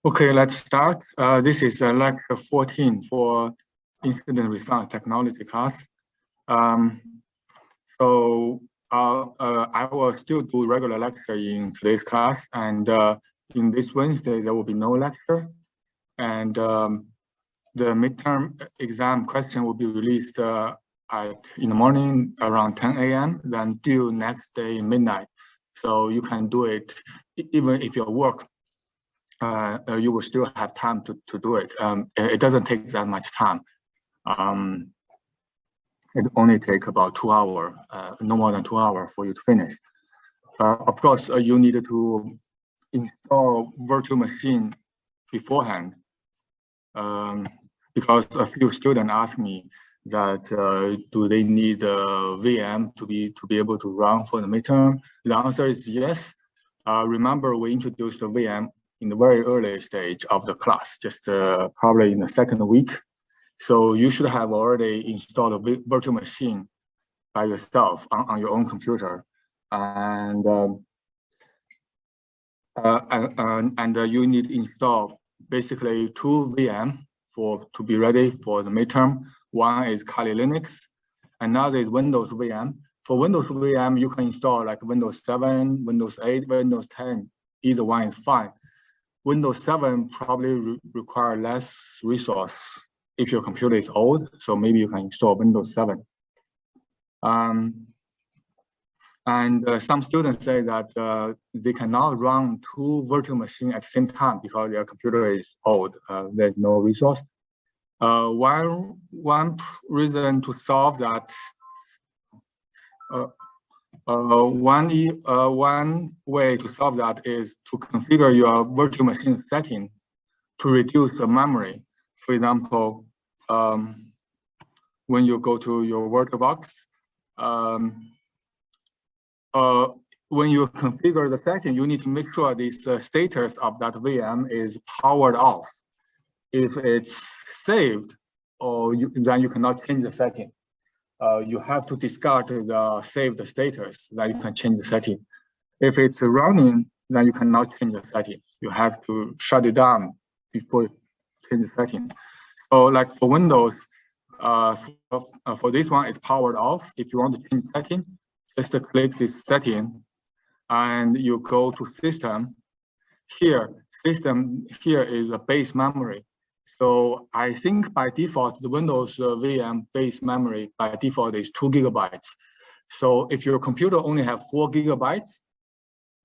Okay, let's start. This is lecture 14 for incident response technology class. So I will still do regular lecture in today's class, and in this Wednesday there will be no lecture, and the midterm exam question will be released in the morning around 10 a.m. then due next day midnight. So you can do it even if your work. You will still have time to do it. It doesn't take that much time. It only takes about 2 hours, no more than 2 hours for you to finish. Of course, you need to install virtual machine beforehand, because a few students asked me that do they need a VM to be able to run for the midterm? The answer is yes. Remember, we introduced the VM in the very early stage of the class, just probably in the second week. So you should have already installed a virtual machine by yourself on your own computer. And you need to install basically 2 VM to be ready for the midterm. One is Kali Linux, another is Windows VM. For Windows VM, you can install like Windows 7, Windows 8, Windows 10. Either one is fine. Windows 7 probably require less resource if your computer is old, so maybe you can install Windows 7. Some students say that they cannot run 2 virtual machines at the same time because their computer is old. There's no resource. One reason to solve that. One way to solve that is to configure your virtual machine setting to reduce the memory. For example, when you go to your VirtualBox, when you configure the setting, you need to make sure this status of that VM is powered off. If it's saved, then you cannot change the setting. You have to discard the saved status, then you can change the setting. If it's running, then you cannot change the setting. You have to shut it down before you change the setting. So like for Windows, for this one, it's powered off. If you want to change setting, just click this setting and you go to system. System here is a base memory. So I think by default, the Windows VM base memory by default is 2 GB. So if your computer only have 4 GB,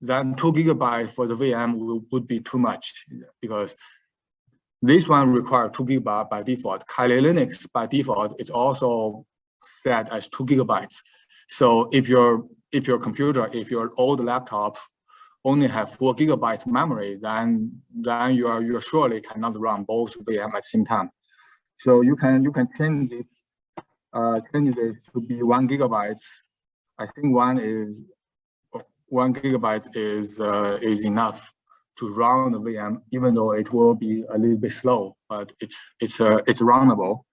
then 2 GB for the VM would be too much, because this one requires 2 GB by default. Kali Linux by default is also set as 2 GB. So if your old laptop only have 4 GB memory, then you surely cannot run both VM at the same time. So you can change this to be 1 GB. I think 1 GB is enough to run the VM, even though it will be a little bit slow, but it's runnable.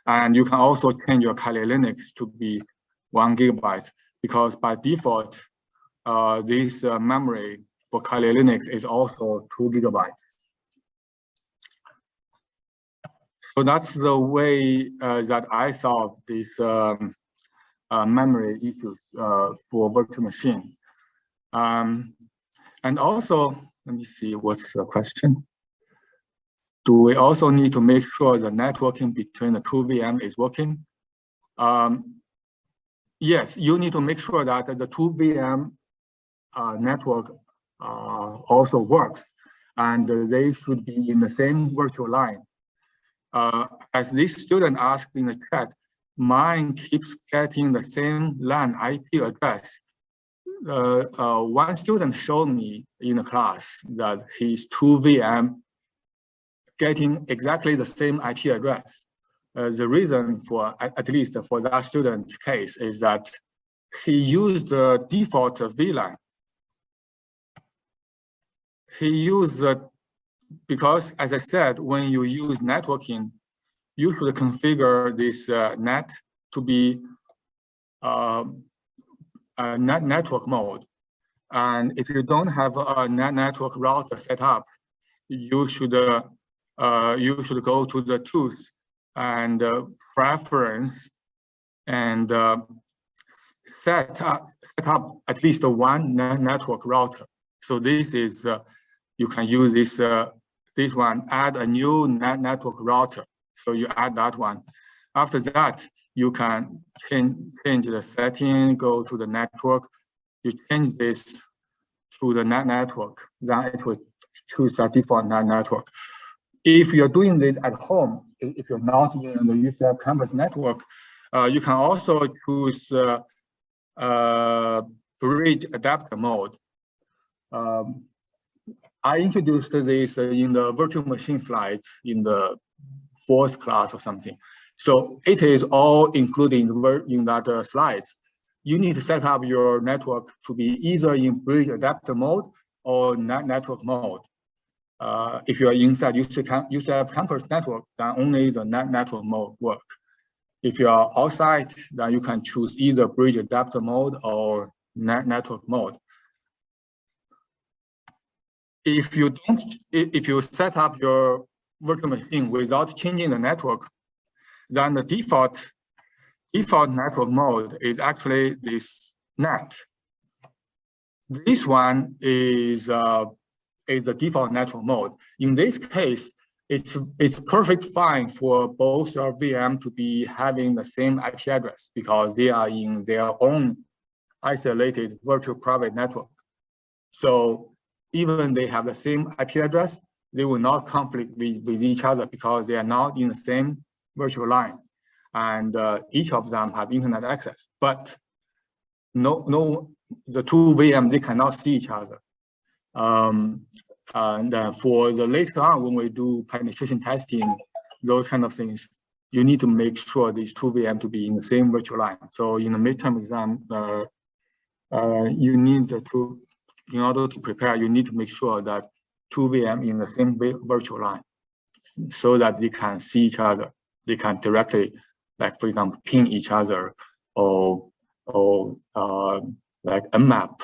And you can also change your Kali Linux to be 1 GB, because by default, this memory for Kali Linux is also 2 GB. So that's the way that I solve these memory issues for virtual machine. And also, let me see, what's the question? Do we also need to make sure the networking between the 2 VM is working? Yes, you need to make sure that the 2 VM network also works, and they should be in the same virtual line. As this student asked in the chat, mine keeps getting the same LAN IP address. One student showed me in the class that his 2 VM getting exactly the same IP address. The reason for, at least for that student's case, is that he used the default VLAN. He used because, as I said, when you use networking, you should configure this net to be network mode. And if you don't have a network router set up, you should go to the tools and preference and set up at least one network router. So this is you can use this one, add a new network router. So you add that one. After that, you can change the setting, go to the network. You change this to the network, then it will choose a default network. If you're doing this at home, if you're not in the UCF campus network, you can also choose bridge adapter mode. I introduced this in the virtual machine slides in the 4th class or something. So it is all included in that slides. You need to set up your network to be either in bridge adapter mode or network mode. If you are inside UCF campus network, then only the network mode work. If you are outside, then you can choose either bridge adapter mode or network mode. If you set up your virtual machine without changing the network, then the default network mode is actually this NAT. This one is the default network mode. In this case, it's perfect fine for both your VM to be having the same IP address because they are in their own isolated virtual private network. So even they have the same IP address, they will not conflict with each other because they are not in the same virtual line. And each of them have internet access, but the two VM, they cannot see each other. And for the later on, when we do penetration testing, those kind of things, you need to make sure these two VM to be in the same virtual line. So in the midterm exam, you need to, in order to prepare, you need to make sure that two VM in the same virtual line so that they can see each other. They can directly, like for example, ping each other or like Nmap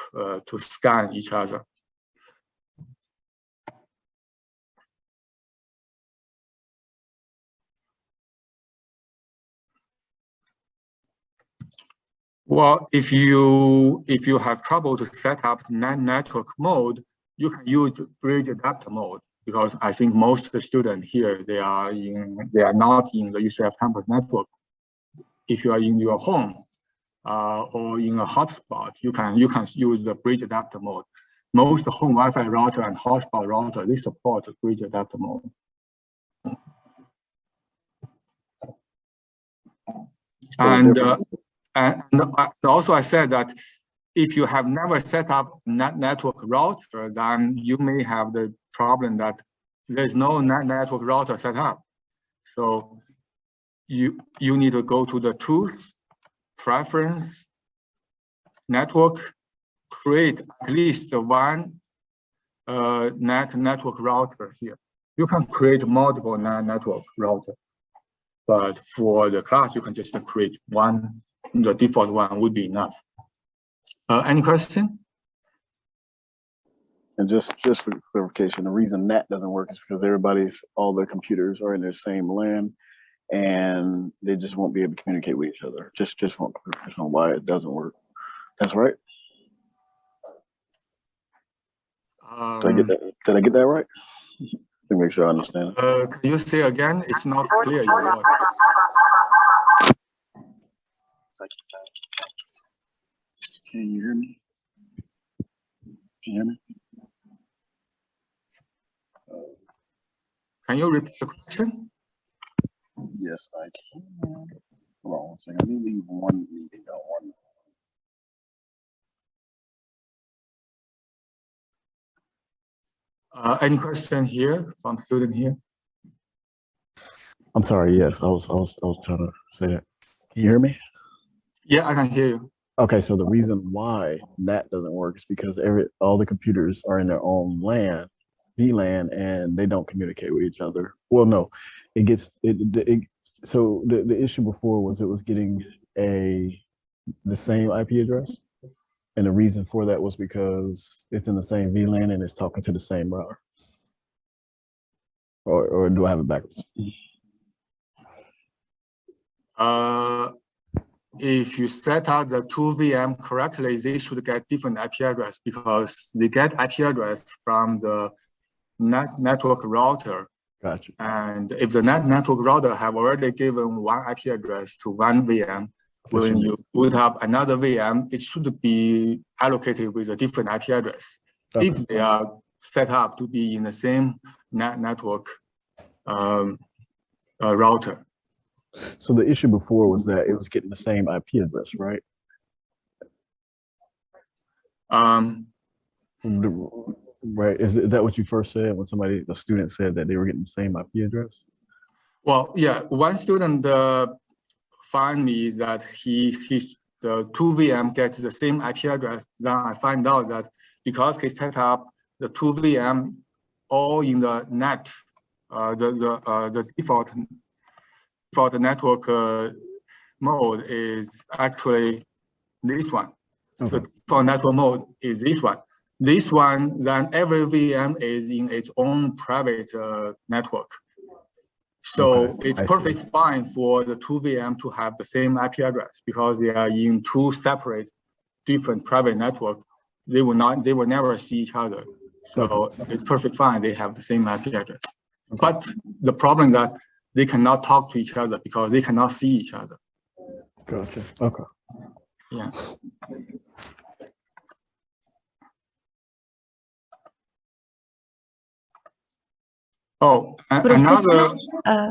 to scan each other. Well, if you have trouble to set up network mode, you can use bridge adapter mode because I think most of the students here they are not in the UCF campus network. If you are in your home or in a hotspot, you can use the bridge adapter mode. Most home Wi-Fi router and hotspot router they support bridge adapter mode. And also I said that if you have never set up network router, then you may have the problem that there's no network router set up. So you need to go to the tools, preference, network, create at least one network router here. You can create multiple network router, but for the class, you can just create one. The default one would be enough. Any question? And just for clarification, the reason that doesn't work is because all their computers are in their same LAN, and they just won't be able to communicate with each other. Just won't clarification on why it doesn't work. That's right. Did I get that right? To make sure I understand. Can you say again? It's not clear. Your voice. Can you hear me? Can you hear me? Can you repeat the question? Yes, I can. Hold on one second. Let me leave one meeting on one. Any question here from student here? I'm sorry. Yes, I was trying to say that. Can you hear me? Yeah, I can hear you. Okay, so the reason why that doesn't work is because all the computers are in their own LAN, VLAN, and they don't communicate with each other. Well, no, so the issue before was it was getting the same IP address, and the reason for that was because it's in the same VLAN and it's talking to the same router. or do I have it backwards? If you set up the two VM correctly, they should get different IP address because they get IP address from the network router. Gotcha. And if the network router have already given one IP address to one VM, when you boot up another VM, it should be allocated with a different IP address. Okay. If they are set up to be in the same network router. So the issue before was that it was getting the same IP address, right? Right. Is that what you first said when a student said that they were getting the same IP address? Well, yeah. One student find me that the two VM get the same IP address. Then I find out that because he set up the two VM all in the net, the default network mode is actually this one. Okay. The default network mode is this one. This one, then every VM is in its own private network. So okay, it's perfectly fine for the two VM to have the same IP address because they are in two separate, different private networks. They will never see each other. So okay, it's perfectly fine. They have the same IP address. Okay. But the problem that they cannot talk to each other because they cannot see each other. Gotcha. Okay. Yeah. Oh, Professor,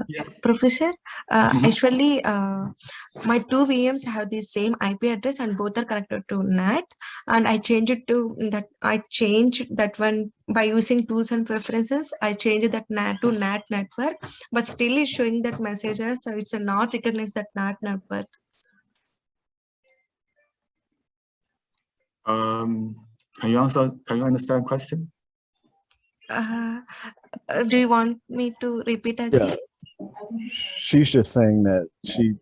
yes. Professor, actually, my two VMs have the same IP address and both are connected to NAT. And I changed it to that. I changed that one by using tools and preferences. I changed that NAT to NAT network, but still is showing that messages. So it's not recognized that NAT network. Can you understand the question? Do you want me to repeat again? Yeah. She's just saying that she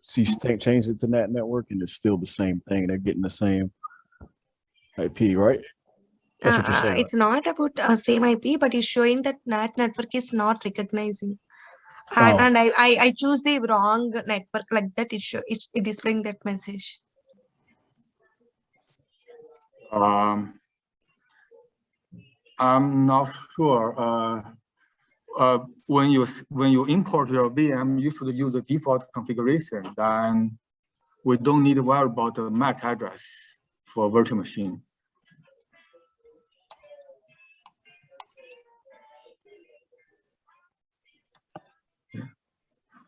changed it to NAT network and it's still the same thing. They're getting the same IP, right? That's what you're saying, it's not about same IP, but it's showing that NAT network is not recognizing. And I choose the wrong network like that. It's displaying that message. I'm not sure. When you import your VM, you should use the default configuration. Then we don't need to worry about the MAC address for virtual machine. Yeah.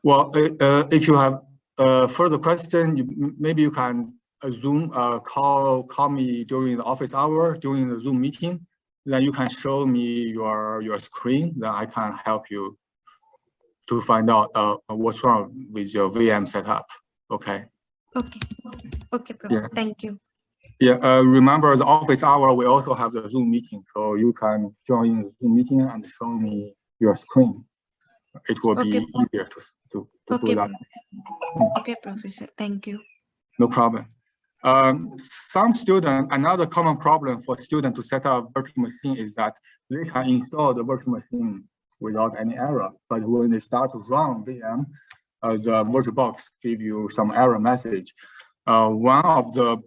Well, if you have further question, maybe you can Zoom call me during the office hour during the Zoom meeting. Then you can show me your screen. Then I can help you to find out what's wrong with your VM setup. Okay. Okay. Okay, Professor. Yeah. Thank you. Yeah. Remember the office hour. We also have the Zoom meeting, so you can join the Zoom meeting and show me your screen. It will be easier to do that. Okay, Professor. Thank you. No problem. Another common problem for students to set up virtual machine is that they can install the virtual machine without any error. But when they start to run VM, the VirtualBox give you some error message. One of the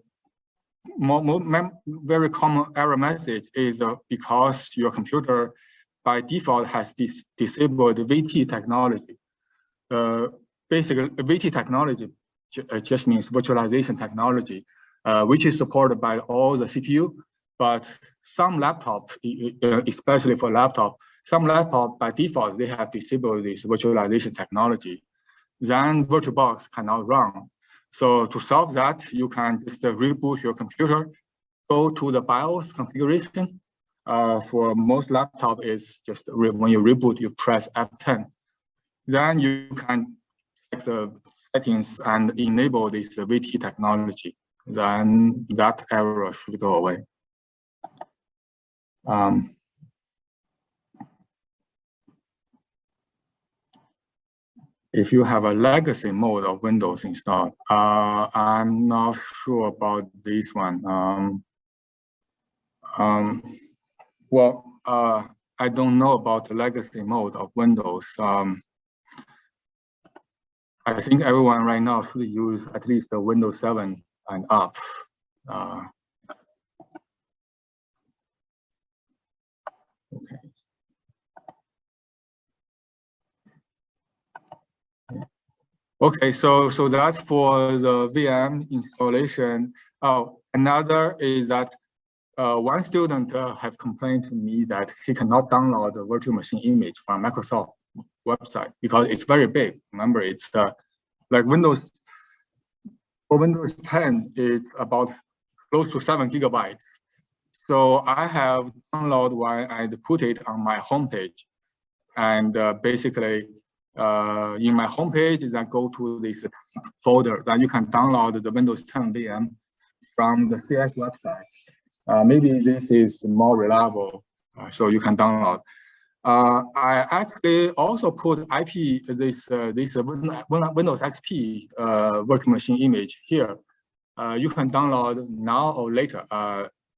very common error message is because your computer by default has disabled VT technology. Basically, VT technology just means virtualization technology, which is supported by all the CPU. But some laptop, especially for laptop, some laptop by default, they have disabled this virtualization technology. Then VirtualBox cannot run. So to solve that, you can just reboot your computer, go to the BIOS configuration. For most laptop is just when you reboot, you press F10. Then you can set the settings and enable this VT technology. Then that error should go away. If you have a legacy mode of Windows installed, I'm not sure about this one. I don't know about the legacy mode of Windows. I think everyone right now should use at least the Windows 7 and up. Okay. Okay, so that's for the VM installation. Oh, another is that one student have complained to me that he cannot download the virtual machine image from Microsoft website because it's very big. Remember, it's like Windows, for Windows 10, it's about close to 7 gigabytes. So I have downloaded one and put it on my homepage. And basically, in my homepage, then go to this folder. Then you can download the Windows 10 VM from the CS website. Maybe this is more reliable, so you can download. I actually also put this Windows XP virtual machine image here. You can download now or later.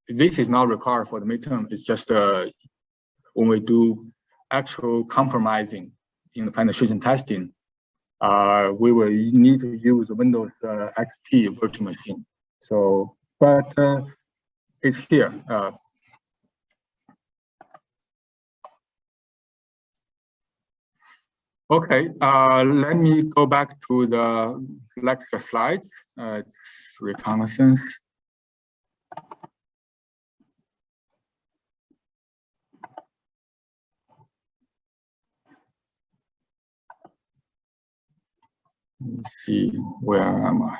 This is not required for the midterm. It's just when we do actual compromising in the penetration testing, we will need to use Windows XP virtual machine. So, but it's here. Okay, let me go back to the lecture slides. It's Reconnaissance. Let's see, where am I?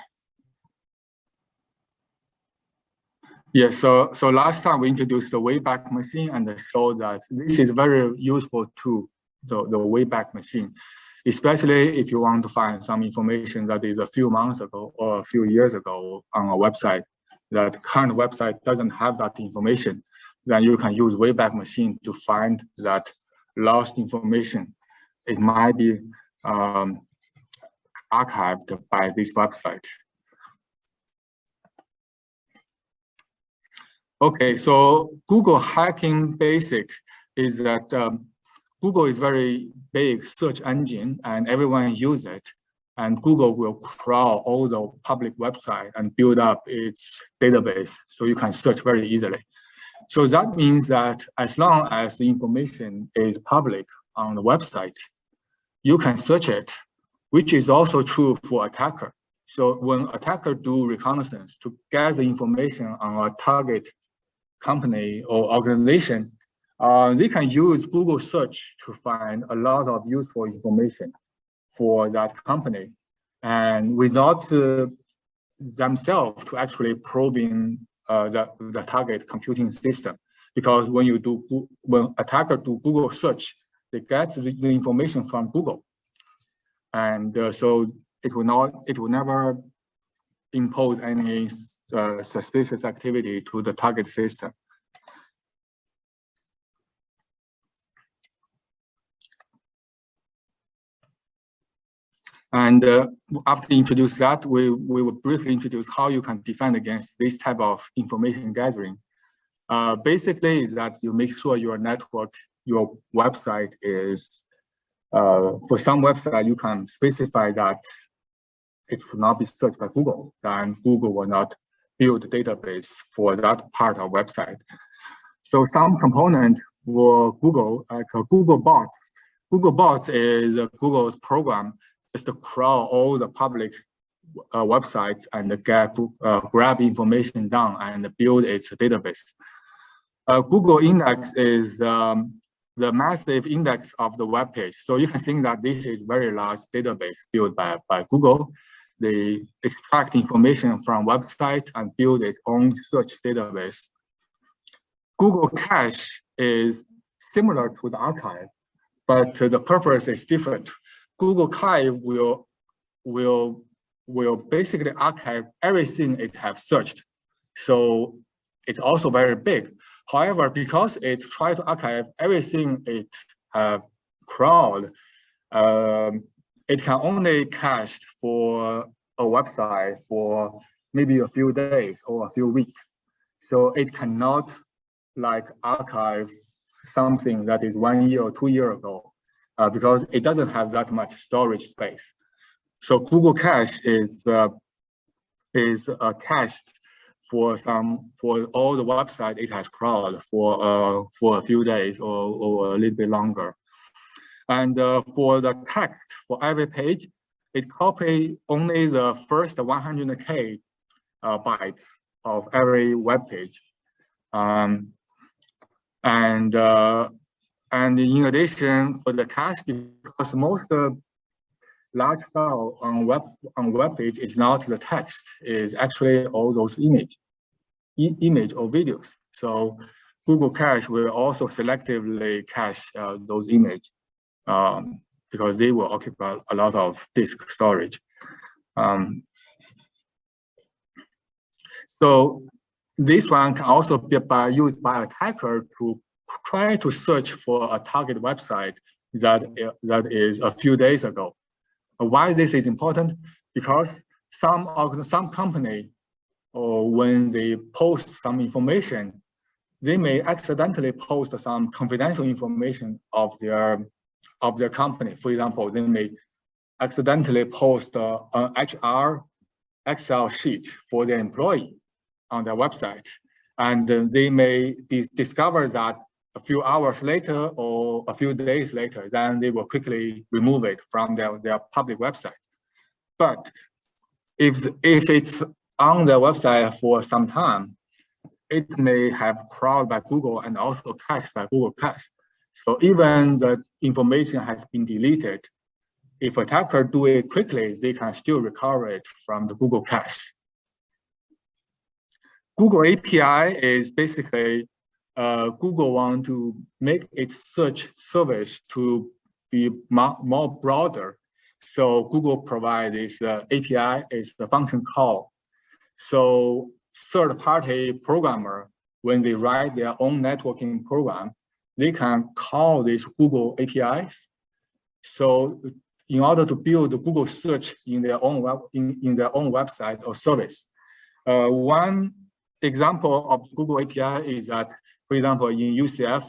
Yeah, so last time we introduced the Wayback Machine and showed that this is very useful to the Wayback Machine, especially if you want to find some information that is a few months ago or a few years ago on a website, that current website doesn't have that information, then you can use Wayback Machine to find that lost information. It might be archived by this website. Okay, so Google hacking basic is that Google is very big search engine and everyone uses it. And Google will crawl all the public website and build up its database so you can search very easily. So that means that as long as the information is public on the website, you can search it, which is also true for attacker. So when attacker do reconnaissance to get the information on a target company or organization, they can use Google search to find a lot of useful information for that company, and without themselves to actually probing the target computing system. Because when attacker do Google search, they get the information from Google, and so it will never impose any suspicious activity to the target system. And after introduce that, we will briefly introduce how you can defend against this type of information gathering. Basically, is that you make sure your network, your website is, for some website, you can specify that it will not be searched by Google, then Google will not build a database for that part of website. So some component for Google, like Google Bots. Google Bots is Google's program just to crawl all the public websites and grab information down and build its database. Google Index is the massive index of the web page. So you can think that this is very large database built by Google. They extract information from website and build its own search database. Google Cache is similar to the archive, but the purpose is different. Google Cache will basically archive everything it has searched. So it's also very big. However, because it tries to archive everything it crawled, it can only cache for a website for maybe a few days or a few weeks. So it cannot like archive something that is 1 year or 2 years ago, because it doesn't have that much storage space. So Google Cache is cached for all the website it has crawled for a few days or a little bit longer. And for the text for every page, it copies only the first 100K bytes of every web page. And in addition, for the cache, because most large file on web page is not the text, is actually all those image or videos. So Google Cache will also selectively cache those images because they will occupy a lot of disk storage. So this one can also be used by attacker to try to search for a target website that is a few days ago. Why this is important? Because some company, or when they post some information, they may accidentally post some confidential information of their company. For example, they may accidentally post an HR Excel sheet for their employee on their website, and they may discover that a few hours later or a few days later, then they will quickly remove it from their public website. But if it's on their website for some time, it may have crawled by Google and also cached by Google Cache. So even the information has been deleted, if attacker do it quickly, they can still recover it from the Google Cache. Google API is basically Google want to make its search service to be more broader. So Google provides this API is the function call. So third-party programmer, when they write their own networking program, they can call these Google APIs. So in order to build the Google search in their own website or service, one example of Google API is that, for example, in UCF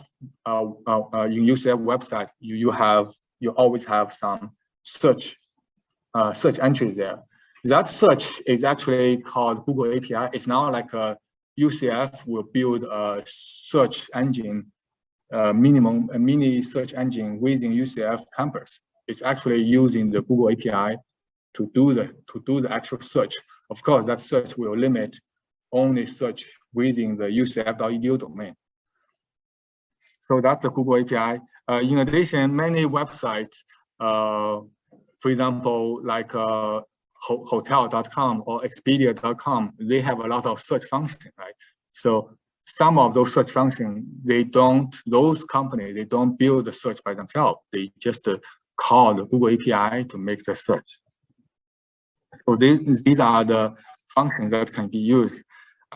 website, you always have some search entry there. That search is actually called Google API. It's not like a UCF will build a search engine, a mini search engine within UCF campus. It's actually using the Google API to do the actual search. Of course, that search will limit only search within the UCF.edu domain. So that's the Google API. In addition, many websites, for example, like hotel.com or expedia.com, they have a lot of search functions, right? So some of those search functions, those companies, they don't build the search by themselves. They just call the Google API to make the search. So these are the functions that can be used.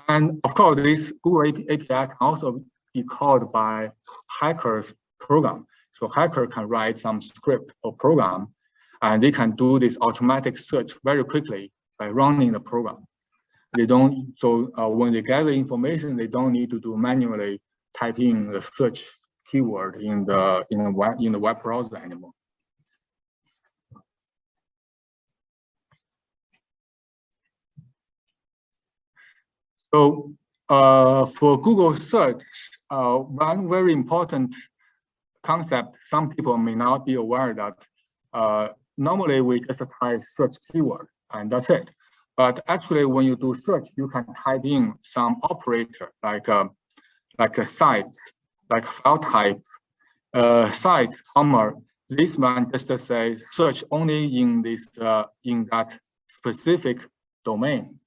And of course, this Google API can also be called by hackers program. So hacker can write some script or program, and they can do this automatic search very quickly by running the program. They don't, so when they gather information, they don't need to manually type in the search keyword in the web browser anymore. So for Google search, one very important concept some people may not be aware that normally we just type search keyword and that's it. But actually, when you do search, you can type in some operator like a site, like file type, site, comma. This one just to say search only in this in that specific domain.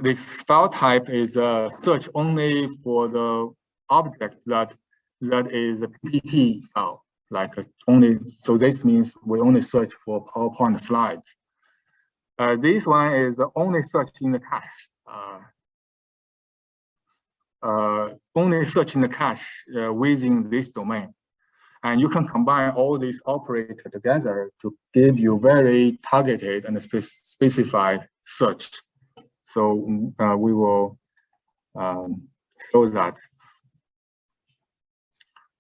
This file type is search only for the object that is a PPT file, like only. So this means we only search for PowerPoint slides. This one is only search in the cache. Only search in the cache within this domain. And you can combine all these operators together to give you very targeted and specified search. So we will show that.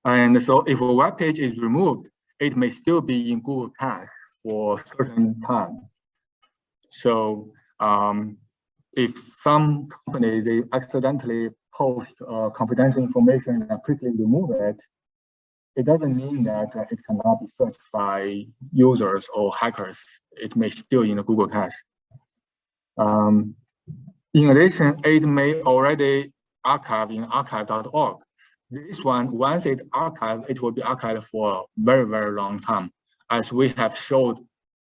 And so if a web page is removed, it may still be in Google cache for a certain time. So if some company, they accidentally post confidential information and quickly remove it, it doesn't mean that it cannot be searched by users or hackers. It may still in the Google cache. In addition, it may already archive in archive.org. This one, once it archived, it will be archived for a very, very long time. As we have showed,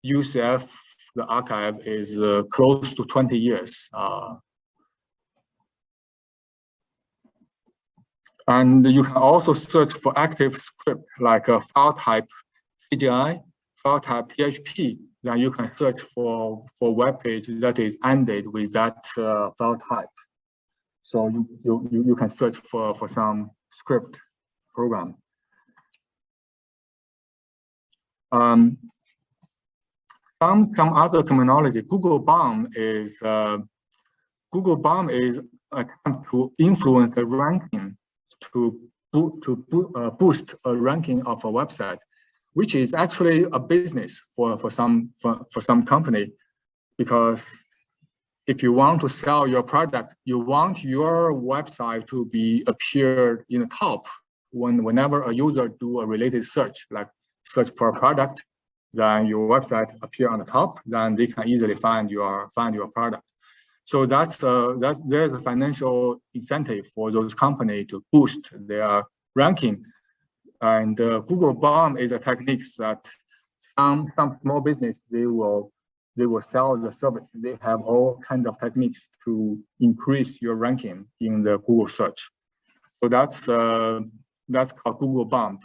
UCF, the archive is close to 20 years. And you can also search for active script like a file type CGI, file type PHP. Then you can search for web page that is ended with that file type. So you can search for some script program. Some other terminology. Google Bomb is a attempt to influence the ranking to boost a ranking of a website, which is actually a business for some company, because if you want to sell your product, you want your website to be appeared in the top whenever a user do a related search, like search for a product, then your website appear on the top, then they can easily find your product. So there's a financial incentive for those companies to boost their ranking. And Google Bomb is a technique that some small business, they will sell the service. They have all kinds of techniques to increase your ranking in the Google search. So that's called Google Bomb.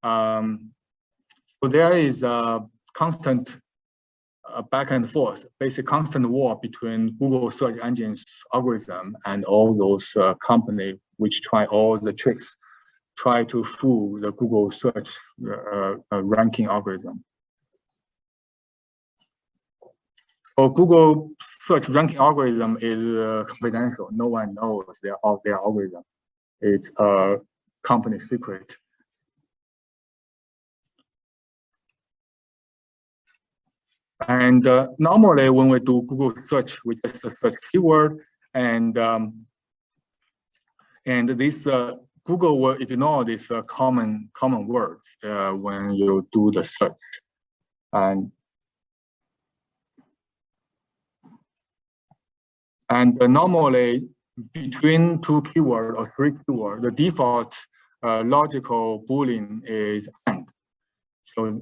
So there is a constant back and forth, basically constant war between Google search engines algorithm and all those companies which try all the tricks, try to fool the Google search ranking algorithm. So Google search ranking algorithm is confidential. No one knows their algorithm. It's a company secret. And normally when we do Google search, we just search keyword, and this Google will ignore these common words when you do the search. And normally between two keywords or three keywords, the default logical Boolean is AND. So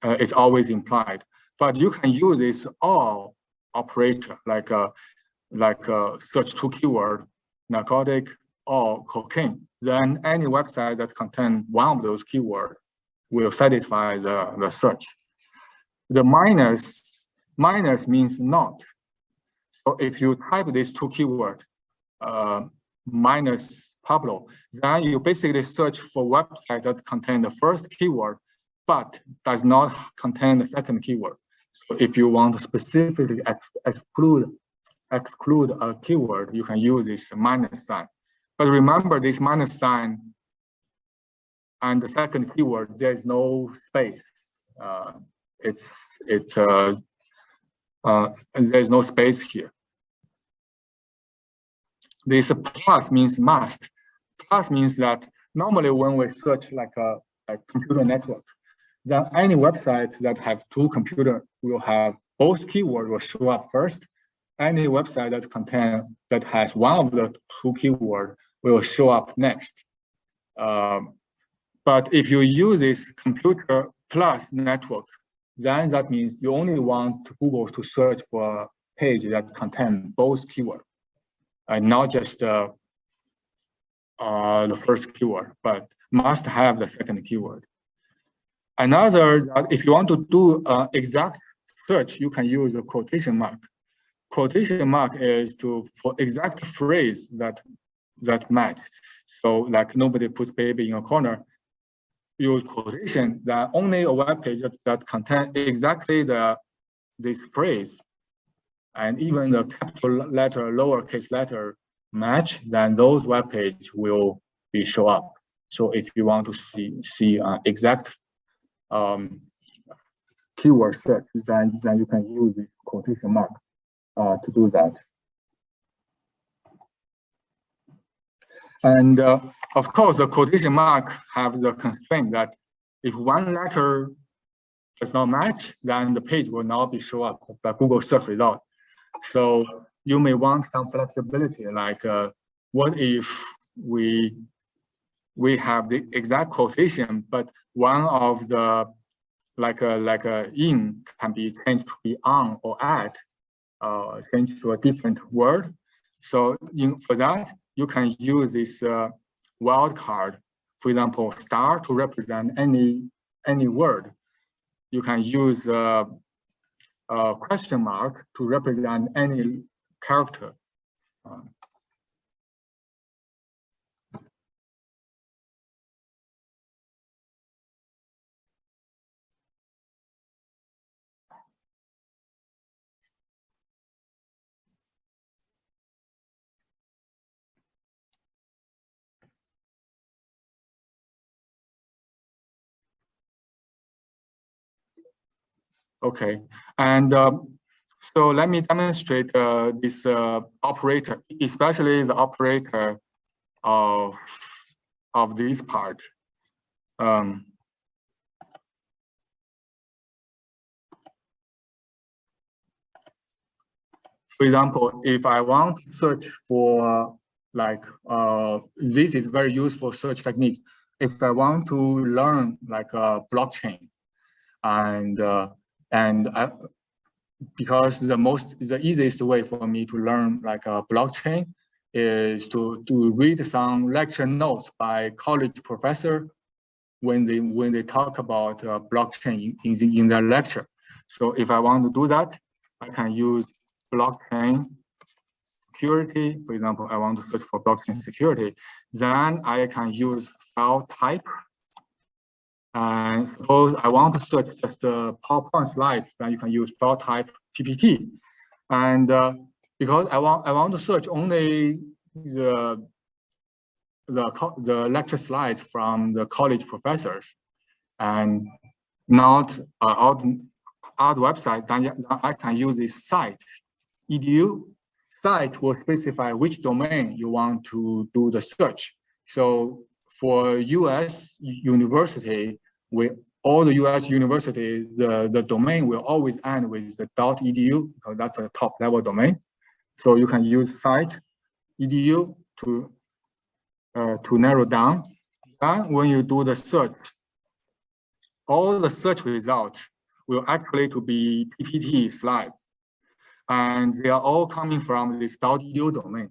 it's always implied. But you can use this OR operator, like a search two keyword, narcotic or cocaine. Then any website that contains one of those keywords will satisfy the search. The minus means not. So if you type these two keywords, minus Pablo, then you basically search for website that contain the first keyword, but does not contain the second keyword. So if you want to specifically exclude a keyword, you can use this minus sign. But remember, this minus sign and the second keyword, there's no space. There's no space here. This plus means must. Plus means that normally when we search like a computer network, then any website that have two computers will have both keywords will show up first. Any website that has one of the two keywords will show up next. But if you use this computer plus network, then that means you only want Google to search for a page that contains both keywords, and not just the first keyword, but must have the second keyword. Another, if you want to do exact search, you can use a quotation mark. Quotation mark is for exact phrase that match. So like nobody puts baby in a corner, use quotation, that only a web page that contains exactly this phrase, and even the capital letter, lowercase letter match, then those web page will show up. So if you want to see exact keyword search, then you can use this quotation mark to do that. And of course, the quotation mark have the constraint that if one letter does not match, then the page will not be shown up by Google search result. So you may want some flexibility, like what if we have the exact quotation, but one of the like a in can be changed to be on or at, changed to a different word. So for that, you can use this wildcard. For example, star to represent any word. You can use a question mark to represent any character. Okay, and so let me demonstrate this operator, especially the operator of this part. For example, if I want to search for like this is very useful search technique. If I want to learn like a blockchain, because the easiest way for me to learn like a blockchain is to read some lecture notes by college professor when they talk about blockchain in their lecture. So if I want to do that, I can use blockchain security. For example, I want to search for blockchain security. Then I can use file type. And suppose I want to search just the PowerPoint slides, then you can use file type PPT. And because I want to search only the lecture slides from the college professors, and not other website, then I can use this site. Edu site will specify which domain you want to do the search. So for US university, all the US universities, the domain will always end with the .edu, because that's a top level domain. So you can use site edu to narrow down. And when you do the search, all the search results will actually to be PPT slides. And they are all coming from this .edu domain.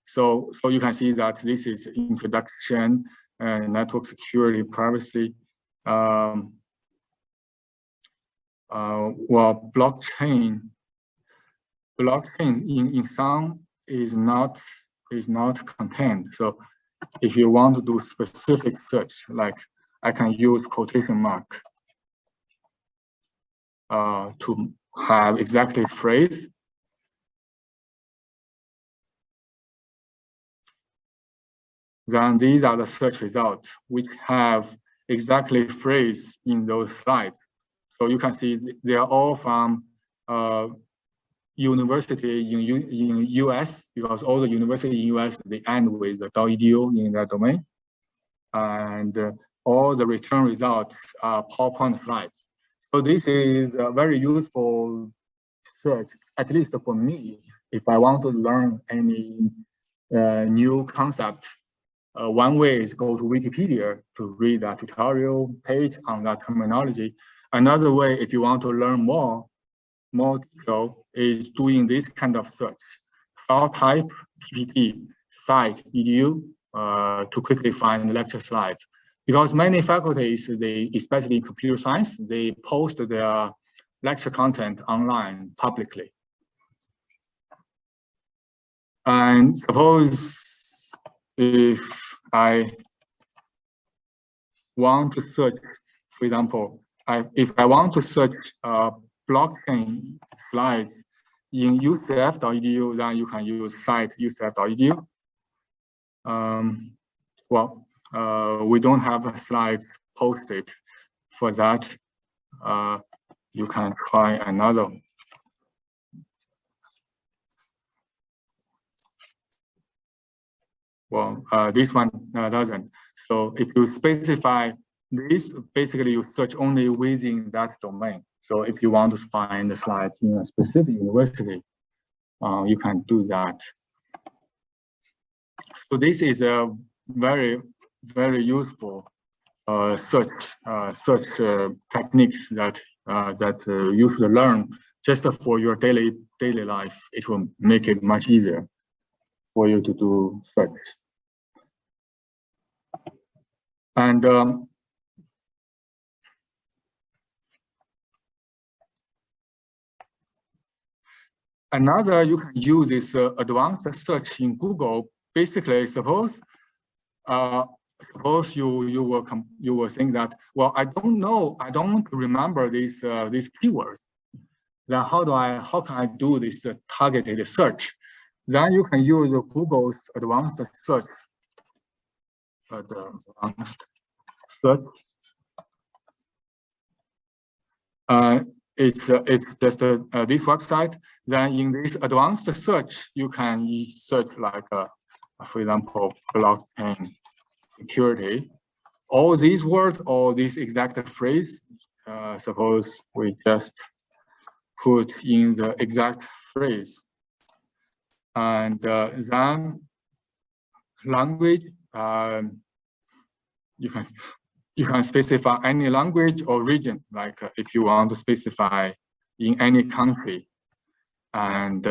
So you can see that this is introduction, network security, privacy. Well, blockchain in some is not contained. So if you want to do specific search, like I can use quotation mark to have exactly phrase. Then these are the search results which have exactly phrase in those slides. So you can see they are all from university in US, because all the university in US, they end with the .edu in their domain. And all the return results are PowerPoint slides. So this is a very useful search, at least for me, if I want to learn any new concept. One way is go to Wikipedia to read a tutorial page on that terminology. Another way, if you want to learn more detail, is doing this kind of search. File type, PPT, site, edu, to quickly find lecture slides. Because many faculties, especially in computer science, they post their lecture content online publicly. And suppose if I want to search, for example, if I want to search blockchain slides in UCF.edu, then you can use site UCF.edu. Well, we don't have a slide posted. For that, you can try another. Well, this one doesn't. So if you specify this, basically you search only within that domain. So if you want to find the slides in a specific university, you can do that. So this is a very, very useful search techniques that you should learn just for your daily life. It will make it much easier for you to do search. And another you can use is advanced search in Google. Basically, suppose you will think that, well, I don't remember these keywords. Then how can I do this targeted search? Then you can use Google's advanced search. It's just this website. Then in this advanced search, you can search like, for example, blockchain security. All these words or this exact phrase, suppose we just put in the exact phrase. And then language, you can specify any language or region, like if you want to specify in any country. And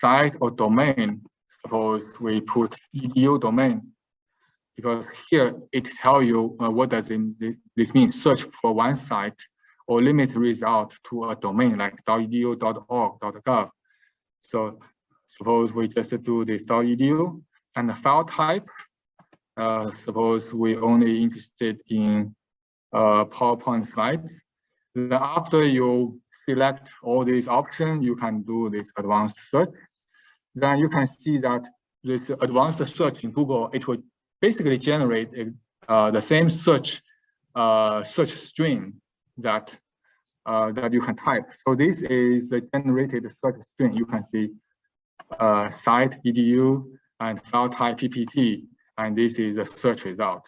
site or domain, suppose we put edu domain, because here it tells you what does this mean, search for one site or limit result to a domain like .edu, .org, .gov. So suppose we just do this .edu and the file type. Suppose we only interested in PowerPoint slides. Then after you select all these options, you can do this advanced search. Then you can see that this advanced search in Google, it will basically generate the same search string that you can type. So this is the generated search string. You can see site edu and file type ppt, and this is a search result.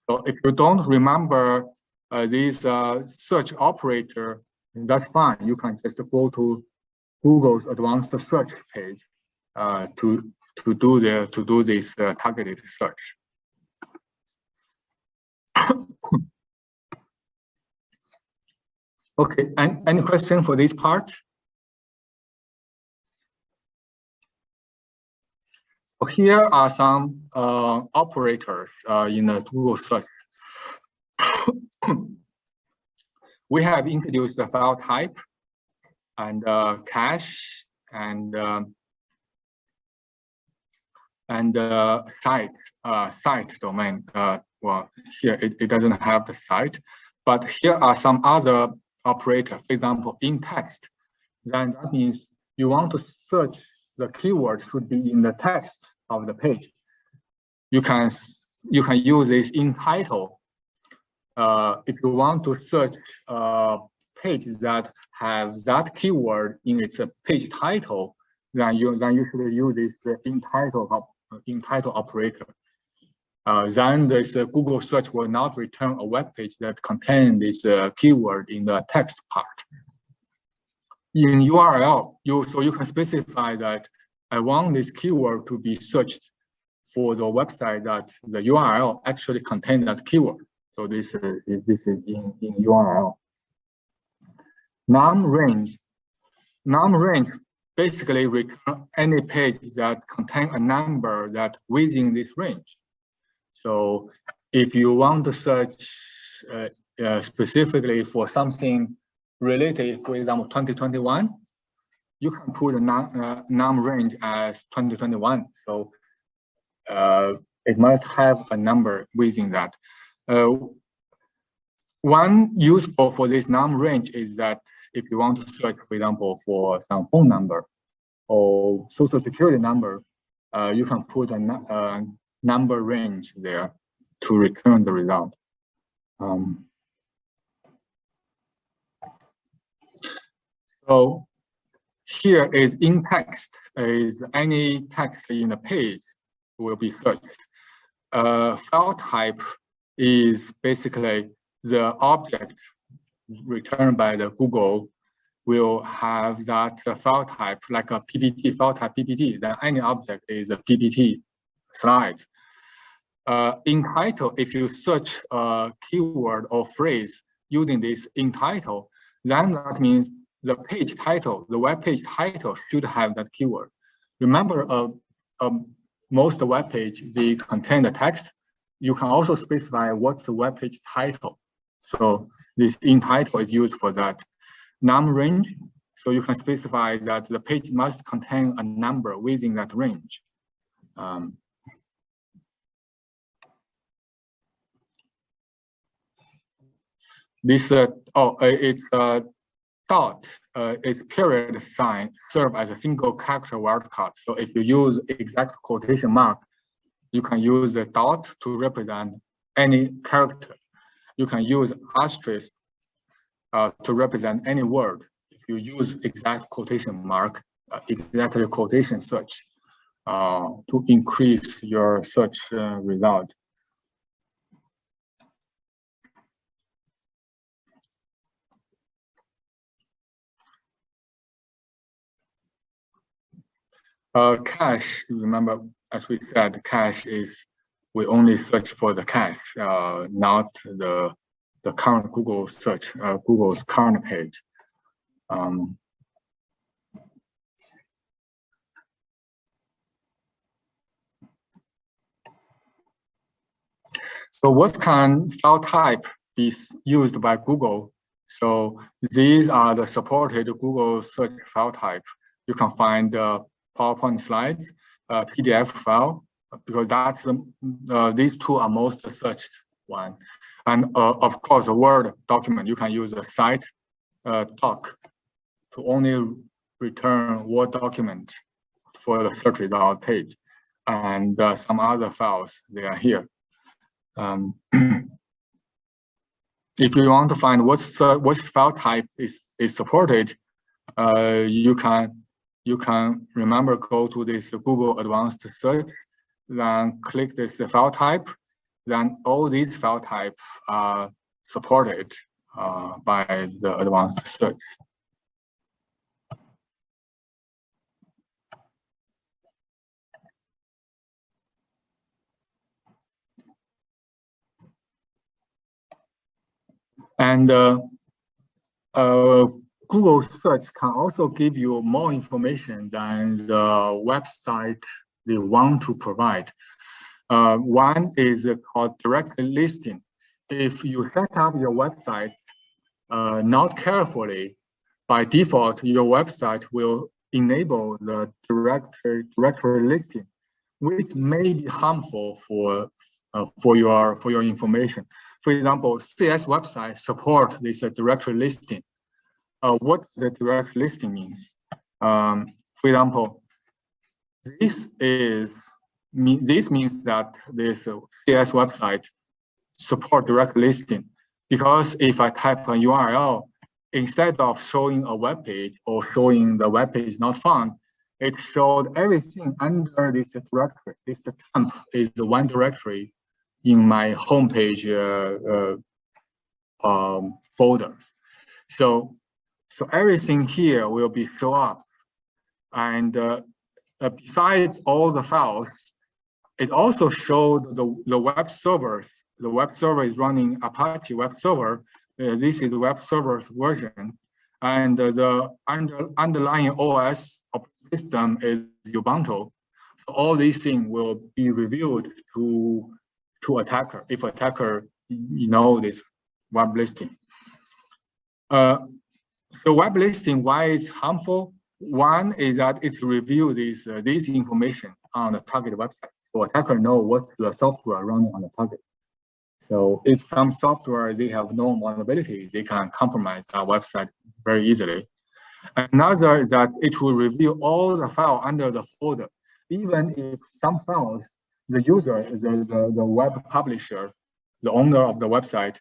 So if you don't remember this search operator, that's fine. You can just go to Google's advanced search page to do this targeted search. Okay, any question for this part? So here are some operators in the Google search. We have introduced the file type and cache and site domain. Well, here it doesn't have the site, but here are some other operators. For example, in text, then that means you want to search the keyword should be in the text of the page. You can use this in title. If you want to search a page that have that keyword in its page title, then you should use this in title operator. Then this Google search will not return a web page that contains this keyword in the text part. In URL, so you can specify that I want this keyword to be searched for the website that the URL actually contains that keyword. So this is in URL. Num-range basically return any page that contains a number that within this range. So if you want to search specifically for something related, for example, 2021, you can put a num range as 2021. So it must have a number within that. One useful for this num range is that if you want to search, for example, for some phone number or social security number, you can put a number range there to return the result. So here is in text, is any text in the page will be searched. File type is basically the object returned by the Google will have that file type, like a PPT, file type PPT, then any object is a PPT slide. In title, if you search a keyword or phrase using this in title, then that means the page title, the web page title should have that keyword. Remember, most web page, they contain the text. You can also specify what's the web page title. So this in title is used for that. Num range, so you can specify that the page must contain a number within that range. This it's a dot, its period sign serve as a single character wildcard. So if you use exact quotation mark, you can use the dot to represent any character. You can use asterisk to represent any word. If you use exact quotation mark, exactly quotation search to increase your search result. Cache, remember, as we said, cache is, we only search for the cache, not the current Google search, Google's current page. So what can file type be used by Google? So these are the supported Google search file type. You can find PowerPoint slides, PDF file, because that's these two are most searched one. And of course, a Word document, you can use a site doc to only return Word document for the search result page. And some other files, they are here. If you want to find what file type is supported, you can remember, go to this Google Advanced Search, then click this file type, then all these file types are supported by the Advanced Search. And Google search can also give you more information than the website they want to provide. One is called direct listing. If you set up your website not carefully, by default, your website will enable the directory listing, which may be harmful for your information. For example, CIS websites support this directory listing. What the direct listing means? For example, this means that this CIS website support direct listing, because if I type a URL, instead of showing a web page or showing the web page not found, it showed everything under this directory. This temp is the one directory in my homepage folders. So everything here will be show up, and besides all the files, it also showed the web servers. The web server is running Apache web server. This is the web server's version, and the underlying OS system is Ubuntu. So all these things will be revealed to attacker if attacker this web listing. So web listing, why it's harmful? One is that it reveals this information on the target website, so attacker know what the software running on the target. So if some software they have known vulnerability, they can compromise our website very easily. Another is that it will reveal all the file under the folder, even if some files the user, the web publisher, the owner of the website,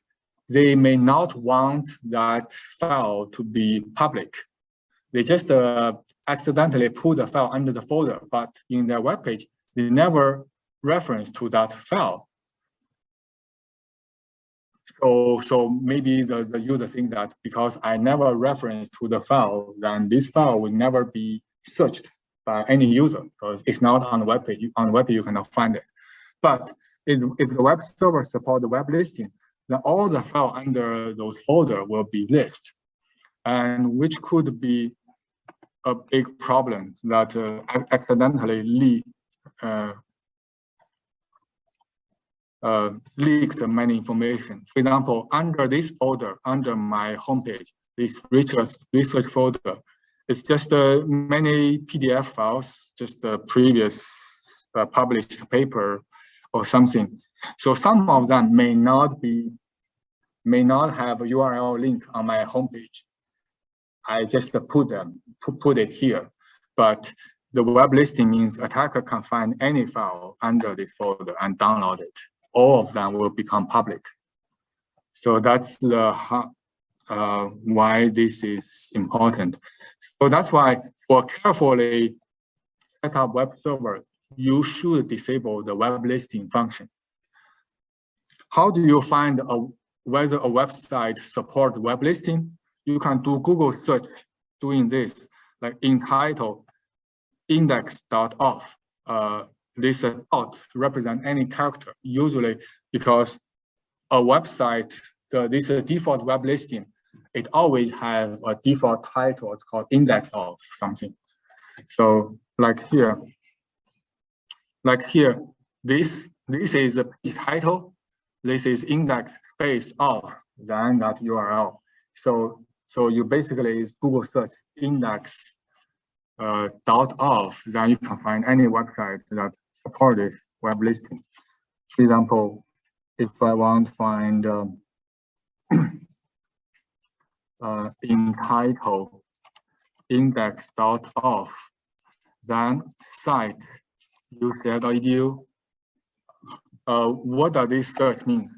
they may not want that file to be public. They just accidentally put the file under the folder, but in their web page, they never reference to that file. So maybe the user think that because I never reference to the file, then this file will never be searched by any user because it's not on the web page. On the web page, you cannot find it. But if the web server supports the web listing, then all the file under those folder will be listed, and which could be a big problem that accidentally leaked many information. For example, under this folder, under my homepage, this research folder, it's just many PDF files, just the previous published paper or something. So some of them may not have a URL link on my homepage. I just put it here, but the web listing means attacker can find any file under this folder and download it. All of them will become public. So that's the why this is important. So that's why for carefully set up web server, you should disable the web listing function. How do you find whether a website supports web listing? You can do Google search doing this, like in title, index.off. This dot represent any character, usually because a website, this default web listing, it always has a default title. It's called index of something. So like here, this is the title. This is index space of, then that URL. So you basically Google search index .of, then you can find any website that supports web listing. For example, if I want to find in title index.of, then site UCF.edu. What does this search mean?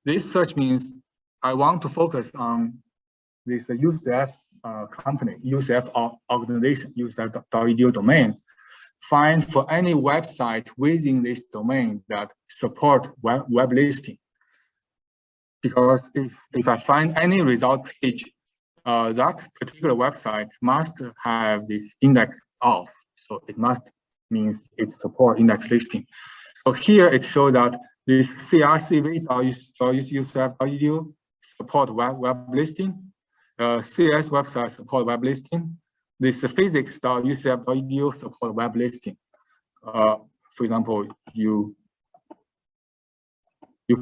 This search means I want to focus on this UCF company, UCF organization, UCF.edu domain. Find for any website within this domain that support web listing. Because if I find any result page, that particular website must have this index of. So it must mean it support index listing. So here it shows that this crcv.ucf.edu support web listing. CS website support web listing. This physics.ucf.edu support web listing. For example, you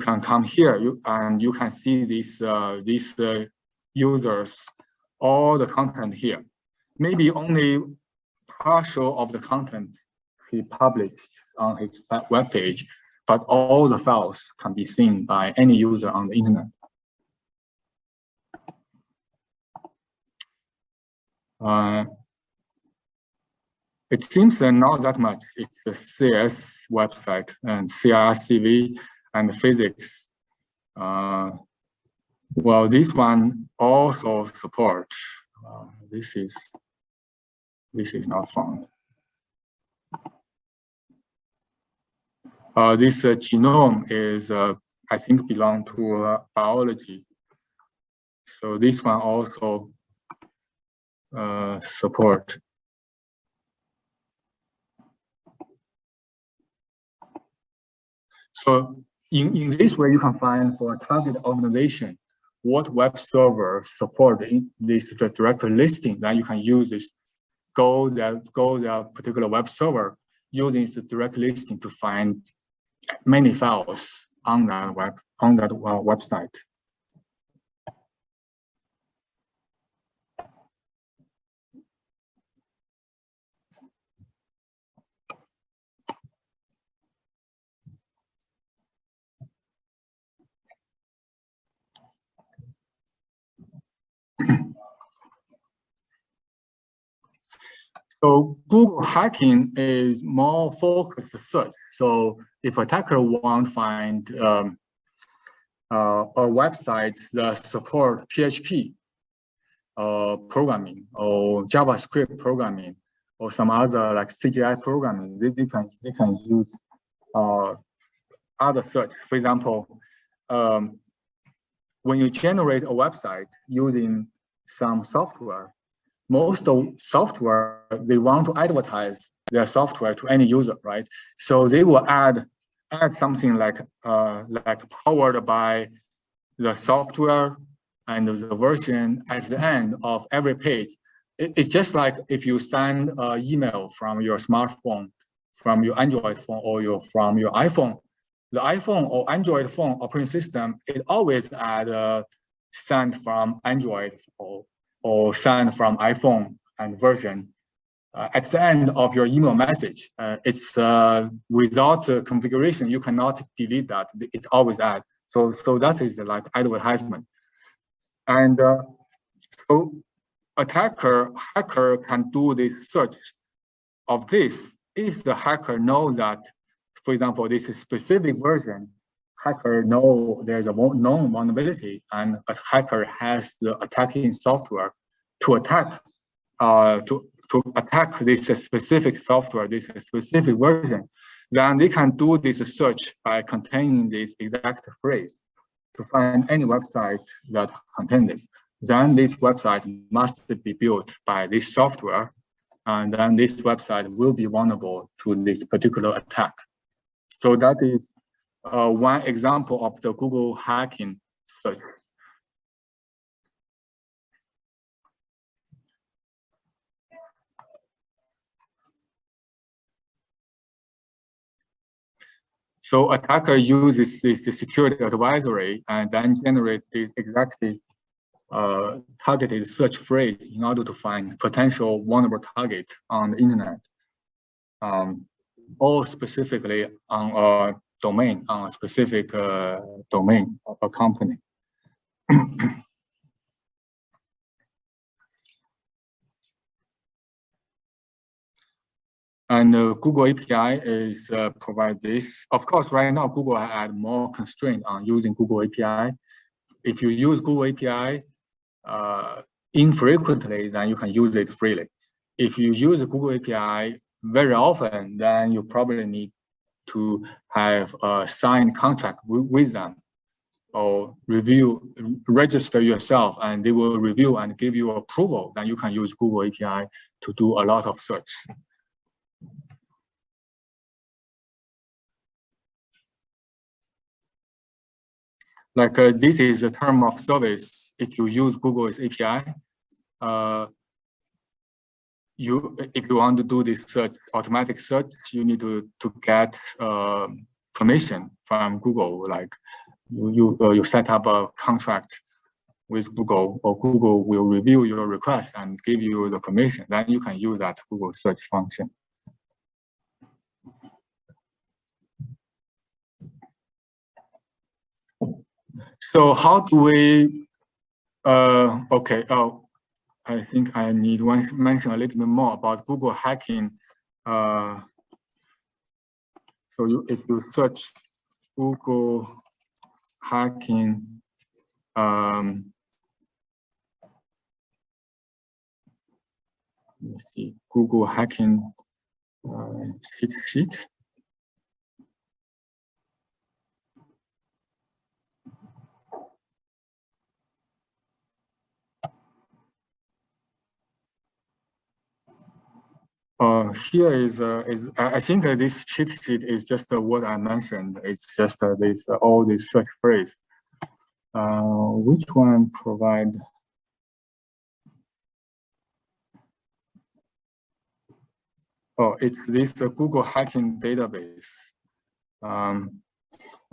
can come here and you can see these users, all the content here. Maybe only partial of the content he published on his web page, but all the files can be seen by any user on the internet. It seems not that much. It's a CS website and CRCV and physics. Well, this one also supports. This is not found. This genome is, I think, belong to biology. So this one also support. So in this way, you can find for a target organization what web server support this directory listing. Then you can use this, go their particular web server using the direct listing to find many files on that website. So Google hacking is more focused search. So if attacker want to find a website that support PHP programming or JavaScript programming or some other like CGI programming, they can use other search. For example, when you generate a website using some software, most of software, they want to advertise their software to any user, right? So they will add something like powered by the software and the version at the end of every page. It's just like if you send an email from your smartphone, from your Android phone, or from your iPhone. The iPhone or Android phone operating system, it always add send from Android or send from iPhone and version at the end of your email message. It's without configuration, you cannot delete that. It's always add. So that is like advertisement. And so hacker can do this search of this if the hacker knows that, for example, this is specific version, hacker know there's a known vulnerability, and a hacker has the attacking software to attack this specific software, this specific version. Then they can do this search by containing this exact phrase to find any website that contains this. Then this website must be built by this software, and then this website will be vulnerable to this particular attack. So that is one example of the Google hacking search. So attacker uses this security advisory and then generates this exactly targeted search phrase in order to find potential vulnerable target on the internet, or specifically on a domain, on a specific domain of a company. And Google API is provide this. Of course, right now Google had more constraint on using Google API. If you use Google API infrequently, then you can use it freely. If you use the Google API very often, then you probably need to have a signed contract with them, or register yourself, and they will review and give you approval. Then you can use Google API to do a lot of search. Like this is a term of service. If you use Google's API, if you want to do this search, automatic search, you need to get permission from Google. Like you set up a contract with Google, or Google will review your request and give you the permission. Then you can use that Google search function. So how do we, okay, I think I need to mention a little bit more about Google hacking. So if you search Google hacking, let me see, Google hacking cheat sheet. Here is I think this cheat sheet is just what I mentioned. It's just this all this search phrase. Which one provide? Oh, it's this Google hacking database.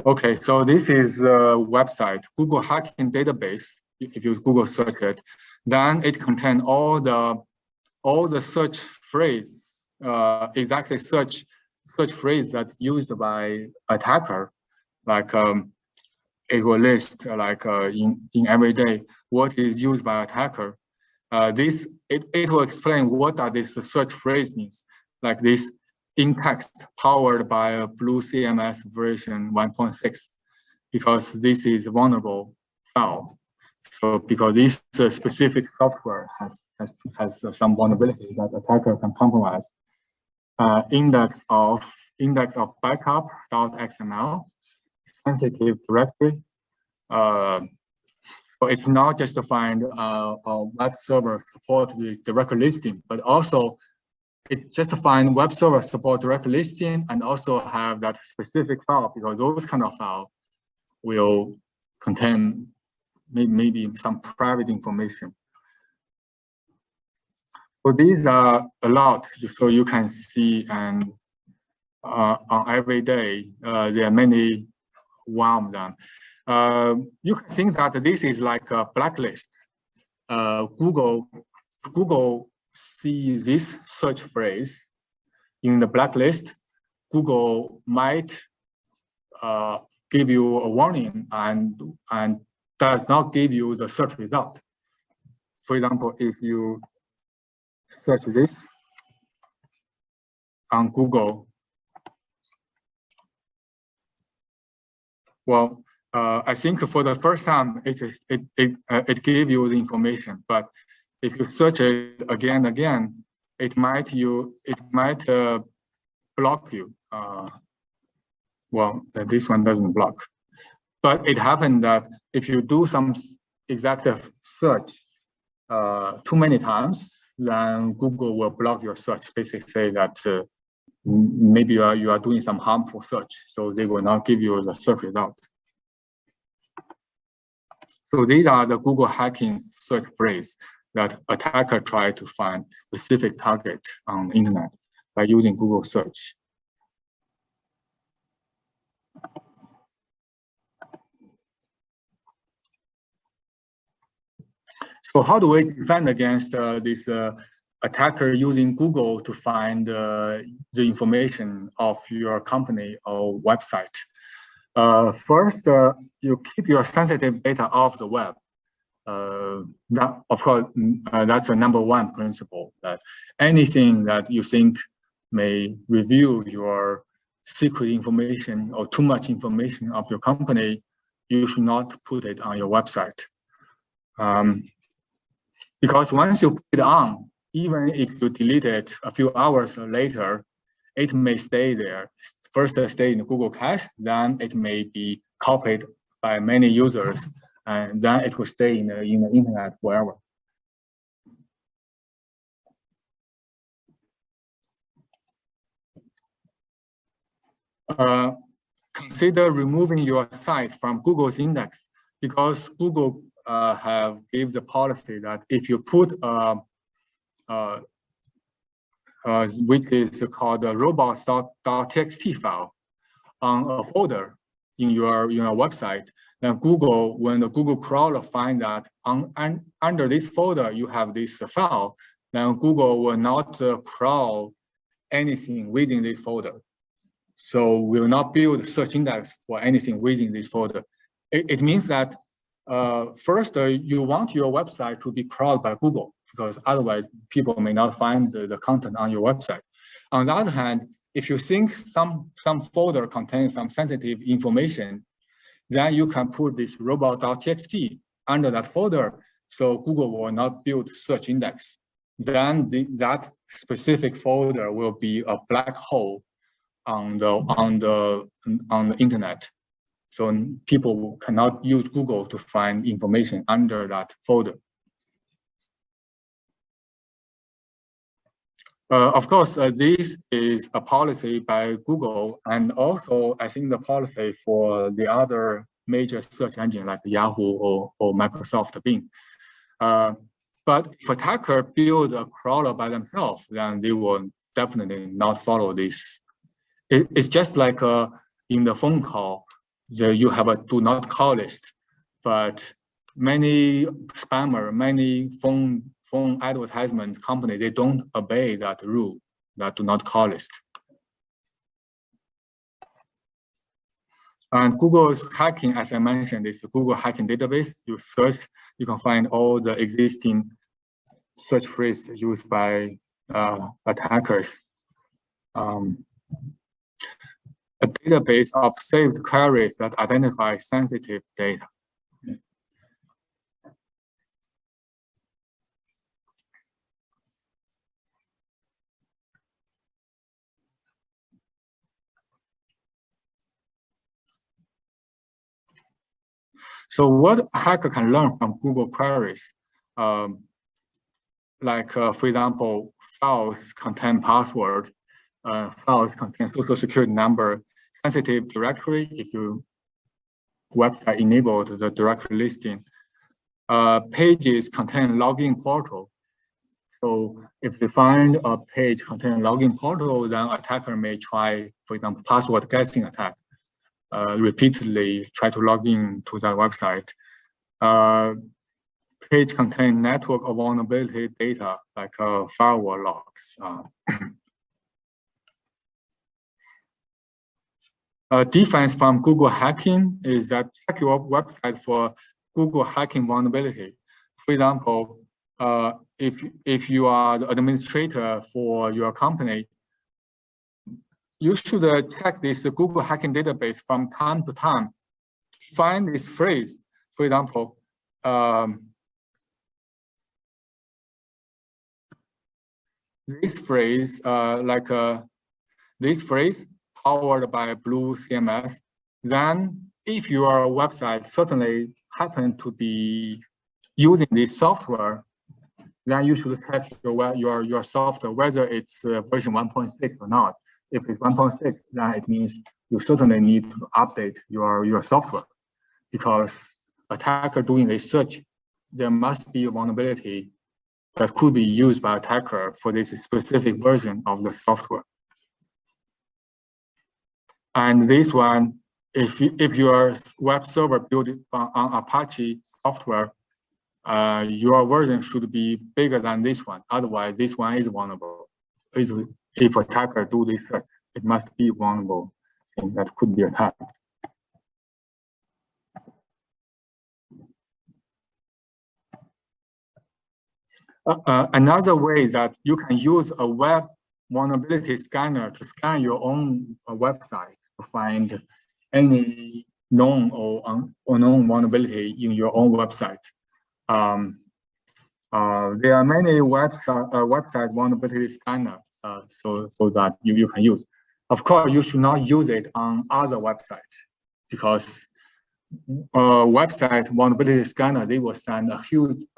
Okay, so this is the website, Google hacking database. If you Google search it, then it contains all the search phrase, exactly search phrase that's used by attacker, like it will list like in every day what is used by attacker, it will explain what are these search phrase means, like this in text powered by a Blue CMS version 1.6, because this is a vulnerable file. So because this specific software has some vulnerability that attacker can compromise. Index of backup.xml, sensitive directory. So it's not just to find a web server support with direct listing, but also it just to find web server support direct listing and also have that specific file, because those kind of file will contain maybe some private information. So these are a lot, so you can see, and on every day there are many one of them. You can think that this is like a blacklist. Google see this search phrase in the blacklist. Google might give you a warning and does not give you the search result. For example, if you search this on Google, well, I think for the first time it gave you the information, but if you search it again and again, it might block you. Well, this one doesn't block, but it happened that if you do some exact search too many times, then Google will block your search. Basically, say that maybe you are doing some harmful search, so they will not give you the search result. So these are the Google hacking search phrase that attacker try to find specific target on the internet by using Google search. So how do we defend against this attacker using Google to find the information of your company or website? First, you keep your sensitive data off the web. That, of course, that's the #1 principle, that anything that you think may reveal your secret information or too much information of your company, you should not put it on your website. Because once you put it on, even if you delete it a few hours later, it may stay there. First stay in the Google cache, then it may be copied by many users, and then it will stay in the internet forever. Consider removing your site from Google's index, because Google have gave the policy that if you put which is called a robots.txt file on a folder in your website, then Google, when the Google crawler find that under this folder you have this file, then Google will not crawl anything within this folder. So we will not build a search index for anything within this folder. It means that first, you want your website to be crawled by Google, because otherwise people may not find the content on your website. On the other hand, if you think some folder contains some sensitive information, then you can put this robot.txt under that folder, so Google will not build search index. Then that specific folder will be a black hole on the internet. So people cannot use Google to find information under that folder. Of course, this is a policy by Google, and also I think the policy for the other major search engine like Yahoo or Microsoft Bing. But if attacker build a crawler by themselves, then they will definitely not follow this. It's just like in the phone call, you have a do not call list, but many spammer, many phone advertisement company, they don't obey that rule, that do not call list. And Google's hacking, as I mentioned, is the Google hacking database. You search, you can find all the existing search phrase used by attackers. A database of saved queries that identify sensitive data. So what a hacker can learn from Google queries, for example, files contain password, files contain social security number, sensitive directory if your website enabled the directory listing. Pages contain login portal. So if you find a page containing login portal, then attacker may try, for example, password guessing attack. Repeatedly try to log in to that website. Page contain network vulnerability data like firewall logs. Defense from Google hacking is that check your website for Google hacking vulnerability. For example, if you are the administrator for your company, you should check this Google hacking database from time to time. Find this phrase, for example, this phrase, this phrase powered by Blue CMS. Then, if your website certainly happen to be using this software, then you should check your software whether it's version 1.6 or not. If it's 1.6, then it means you certainly need to update your software, because attacker doing a search, there must be a vulnerability that could be used by attacker for this specific version of the software. And this one, if your web server built on Apache software, your version should be bigger than this one. Otherwise, this one is vulnerable. If attacker do this search, it must be vulnerable thing that could be attacked. Another way that you can use a web vulnerability scanner to scan your own website to find any known or unknown vulnerability in your own website. There are many website vulnerability scanners so that you can use. Of course, you should not use it on other websites, because website vulnerability scanner, they will send a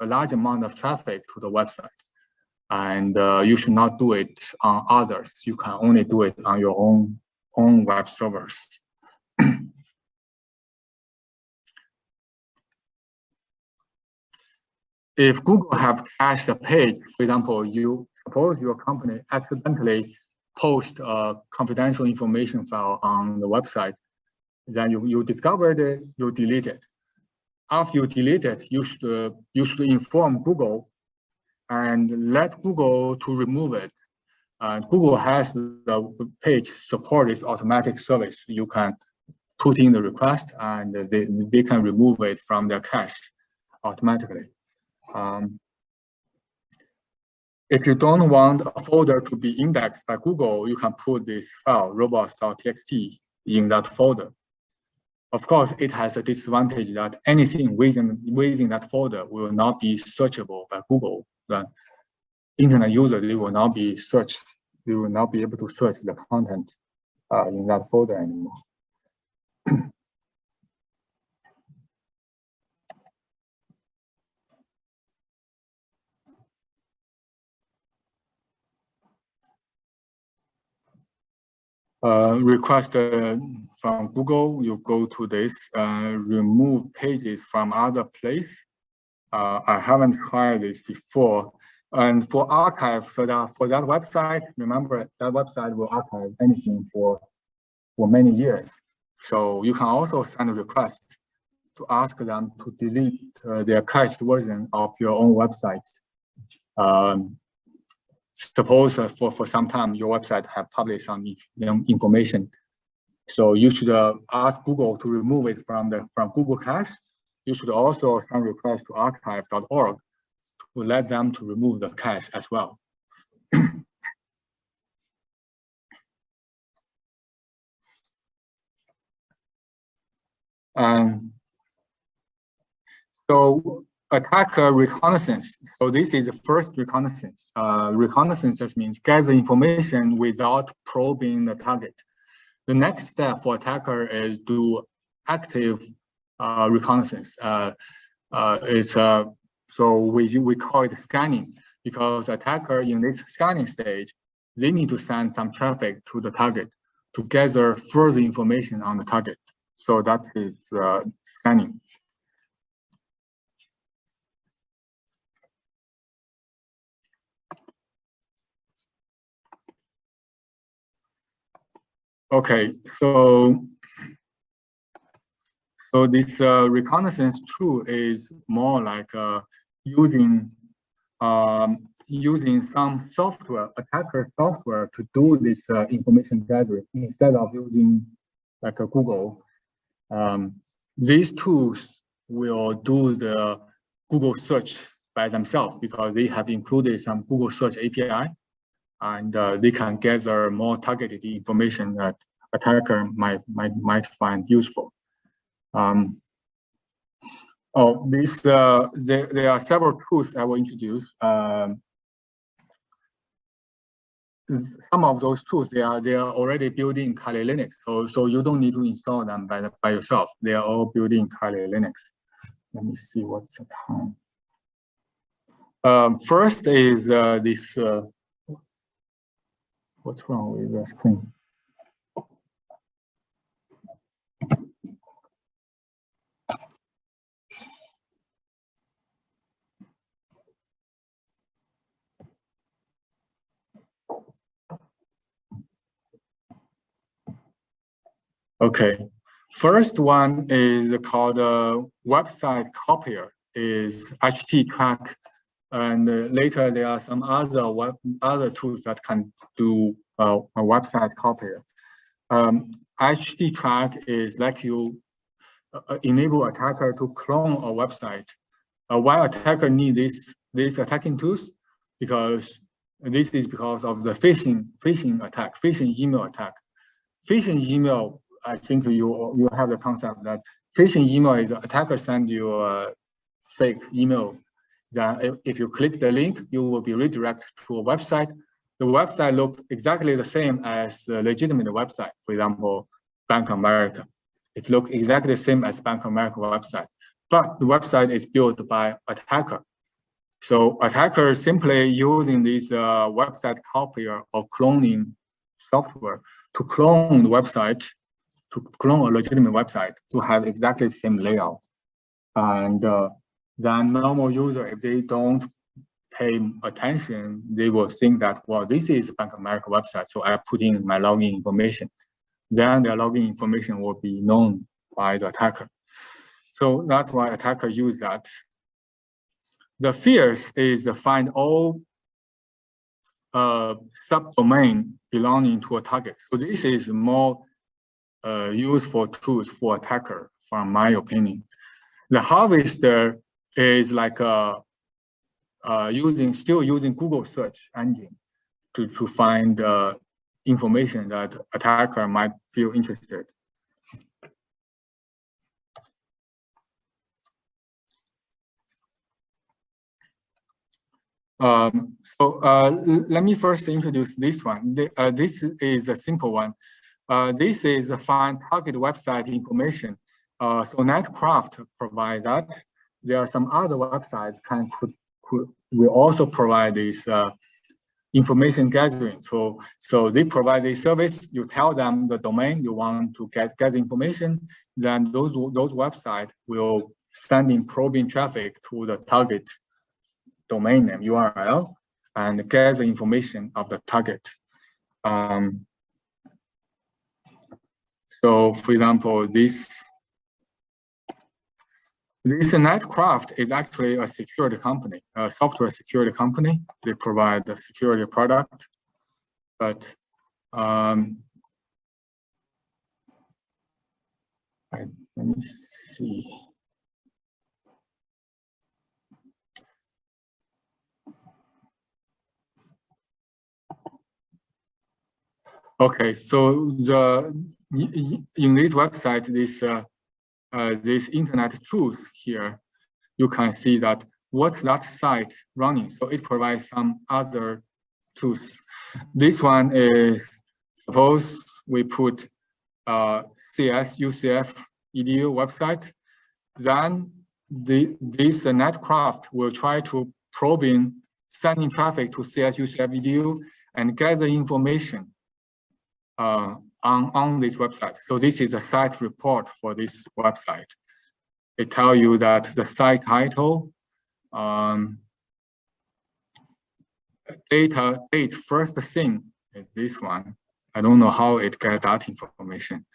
large amount of traffic to the website, and you should not do it on others. You can only do it on your own web servers. If Google have cached a page, for example, suppose your company accidentally post a confidential information file on the website, then you discovered it, you delete it. After you delete it, you should inform Google and let Google to remove it. Google has the page support this automatic service. You can put in the request and they can remove it from their cache automatically. If you don't want a folder to be indexed by Google, you can put this file robots.txt in that folder. Of course, it has a disadvantage that anything within that folder will not be searchable by Google. The internet user, they will not be able to search the content in that folder anymore. Request from Google, you go to this, remove pages from other place. I haven't tried this before. And for archive, for that website, remember that website will archive anything for many years. So you can also send a request to ask them to delete their cached version of your own website. Suppose for some time your website have published some information, so you should ask Google to remove it from Google Cache. You should also send request to archive.org to let them to remove the cache as well. So attacker reconnaissance. So this is the first reconnaissance. Reconnaissance just means gather information without probing the target. The next step for attacker is do active reconnaissance. So we call it scanning, because attacker in this scanning stage, they need to send some traffic to the target to gather further information on the target. So that is scanning. Okay, so this reconnaissance tool is more like using some software, attacker software, to do this information gathering instead of using like a Google. These tools will do the Google search by themselves because they have included some Google search API, and they can gather more targeted information that attacker might find useful. There are several tools I will introduce. Some of those tools they are already built in Kali Linux, so you don't need to install them by yourself. They are all built in Kali Linux. Let me see what's the time. First is this. What's wrong with the screen? Okay, first one is called website copier, is HT-Track, and later there are some other tools that can do a website copier. HT-Track is like you enable attacker to clone a website. Why attacker need these attacking tools? Because this is because of the phishing attack, phishing email attack. Phishing email, I think you have the concept that phishing email is attacker send you a fake email. That if you click the link, you will be redirected to a website. The website looks exactly the same as a legitimate website. For example, Bank of America. It looks exactly the same as Bank of America website, but the website is built by attacker. So attacker simply using this website copier or cloning software to clone the website, to clone a legitimate website to have exactly the same layout. And then normal user, if they don't pay attention, they will think that, well, this is Bank of America website, so I put in my login information. Then their login information will be known by the attacker. So that's why attacker use that. The fears is to find all subdomain belonging to a target. So this is more useful tools for attacker, from my opinion. The harvester is like still using Google search engine to find information that attacker might feel interested. Let me first introduce this one. This is a simple one. This is the find target website information. So Netcraft provides that. There are some other websites will also provide this information gathering. So they provide a service. You tell them the domain you want to get information. Then those websites will send in probing traffic to the target domain name URL and get the information of the target. So for example, this Netcraft is actually a security company, a software security company. They provide the security product, but let me see. Okay, so in this website, this internet tools here, you can see that what's that site running. So it provides some other tools. This one is, suppose we put UCF edu website, then this Netcraft will try to sending traffic to UCF edu and gather information on this website. So this is a site report for this website. It tells you that the site title, date, first thing is this one. I don't know how it got that information.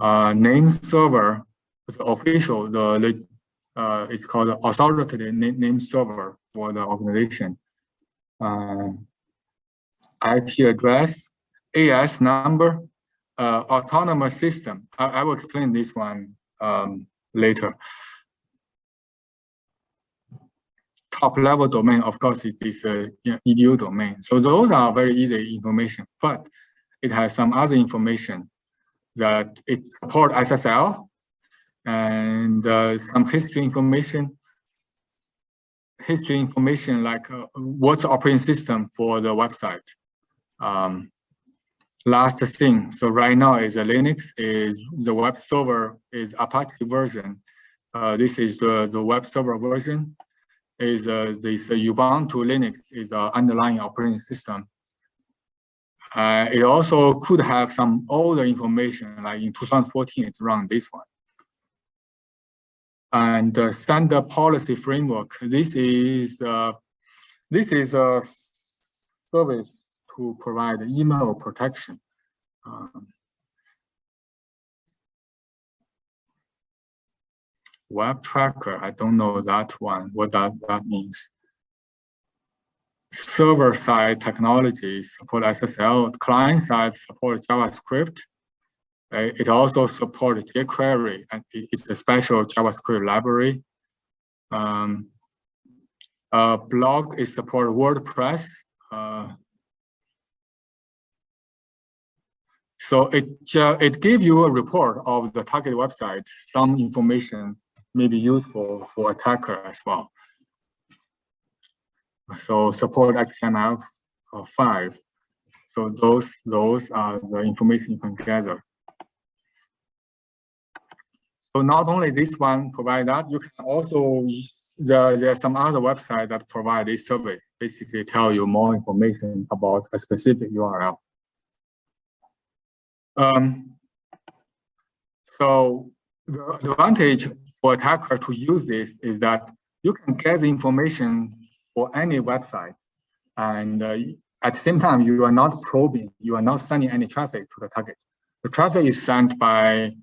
Name server, the official, it's called the authoritative name server for the organization. IP address, AS number, autonomous system. I will explain this one later. Top level domain, of course, is this edu domain. So those are very easy information, but it has some other information that it supports SSL and some history information like what's the operating system for the website. Last thing, so right now is a Linux, is the web server is Apache version. This is the web server version. Is this Ubuntu Linux is the underlying operating system. It also could have some older information, like in 2014, it's around this one. And the standard policy framework. This is a service to provide email protection. Web tracker, I don't know that one, what that means. Server-side technology support SSL, client-side support JavaScript. It also supports jQuery, and it's a special JavaScript library. Blog, it supports WordPress. So it gives you a report of the target website, some information may be useful for attacker as well. So support HTML5. So those are the information you can gather. So not only this one provide that, you can also, there's some other website that provide this service, basically tell you more information about a specific URL. So the advantage for attacker to use this is that you can gather information for any website, and at the same time, you are not probing, you are not sending any traffic to the target. The traffic is sent by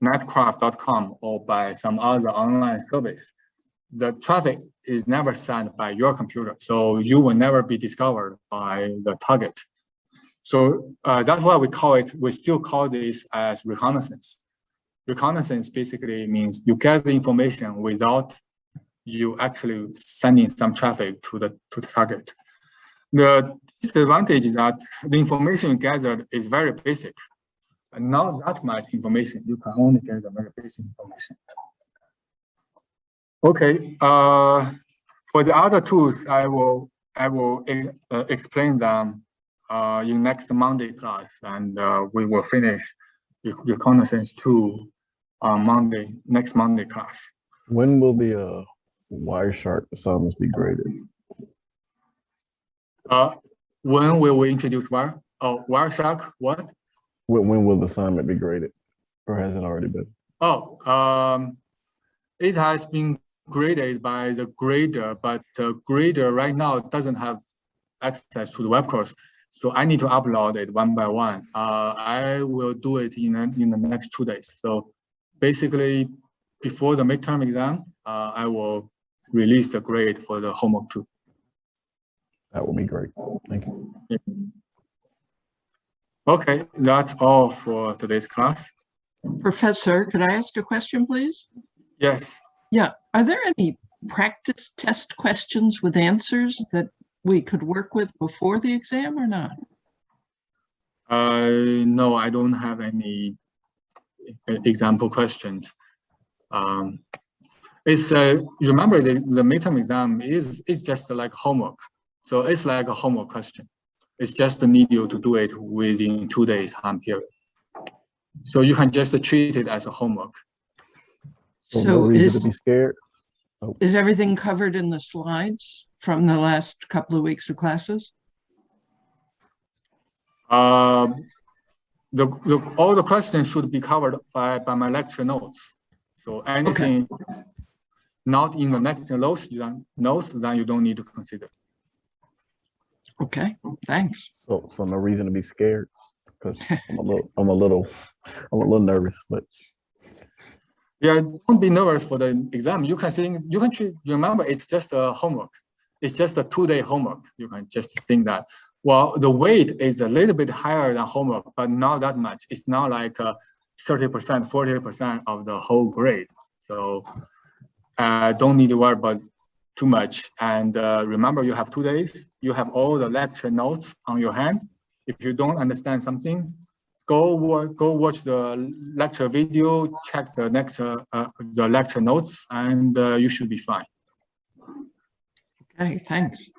netcraft.com or by some other online service. The traffic is never sent by your computer, so you will never be discovered by the target. So that's why we still call this as reconnaissance. Reconnaissance basically means you gather information without you actually sending some traffic to the target. The disadvantage is that the information you gathered is very basic. And not that much information, you can only gather very basic information. Okay, for the other tools, I will explain them in next Monday class, and we will finish Reconnaissance 2 on next Monday class. When will the Wireshark assignments be graded? When will we introduce Wireshark? What? When will the assignment be graded, or has it already been? Oh, it has been graded by the grader, but the grader right now doesn't have access to the web course, so I need to upload it one by one. I will do it in the next 2 days. So basically, before the midterm exam, I will release the grade for the homework 2. That will be great. Thank you. Yeah. Okay, that's all for today's class. Professor, could I ask a question, please? Yes. Yeah. Are there any practice test questions with answers that we could work with before the exam or not? No, I don't have any example questions. It's remember the midterm exam is just like homework, so it's like a homework question. It's just need you to do it within 2 days time period. So you can just treat it as a homework. So no So reason to be scared. is everything covered in the slides from the last couple of weeks of classes? All the questions should be covered by my lecture notes. So anything not in the lecture notes, then you don't need to consider. Okay, thanks. So no reason to be scared, because I'm a little nervous, but Yeah, don't be nervous for the exam. You can think, remember it's just a homework. It's just a 2-day homework. You can just think that, well, the weight is a little bit higher than homework, but not that much. It's not like 30%, 40% of the whole grade. So don't need to worry about too much. And remember, you have 2 days. You have all the lecture notes on your hand. If you don't understand something, go watch the lecture video, check the lecture notes, and you should be fine. Okay, thanks.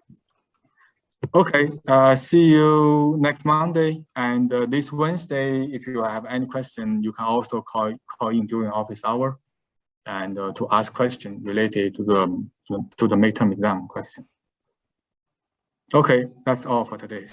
Okay, see you next Monday. And this Wednesday, if you have any question, you can also call in during office hour and to ask question related to the midterm exam question. Okay, that's all for today.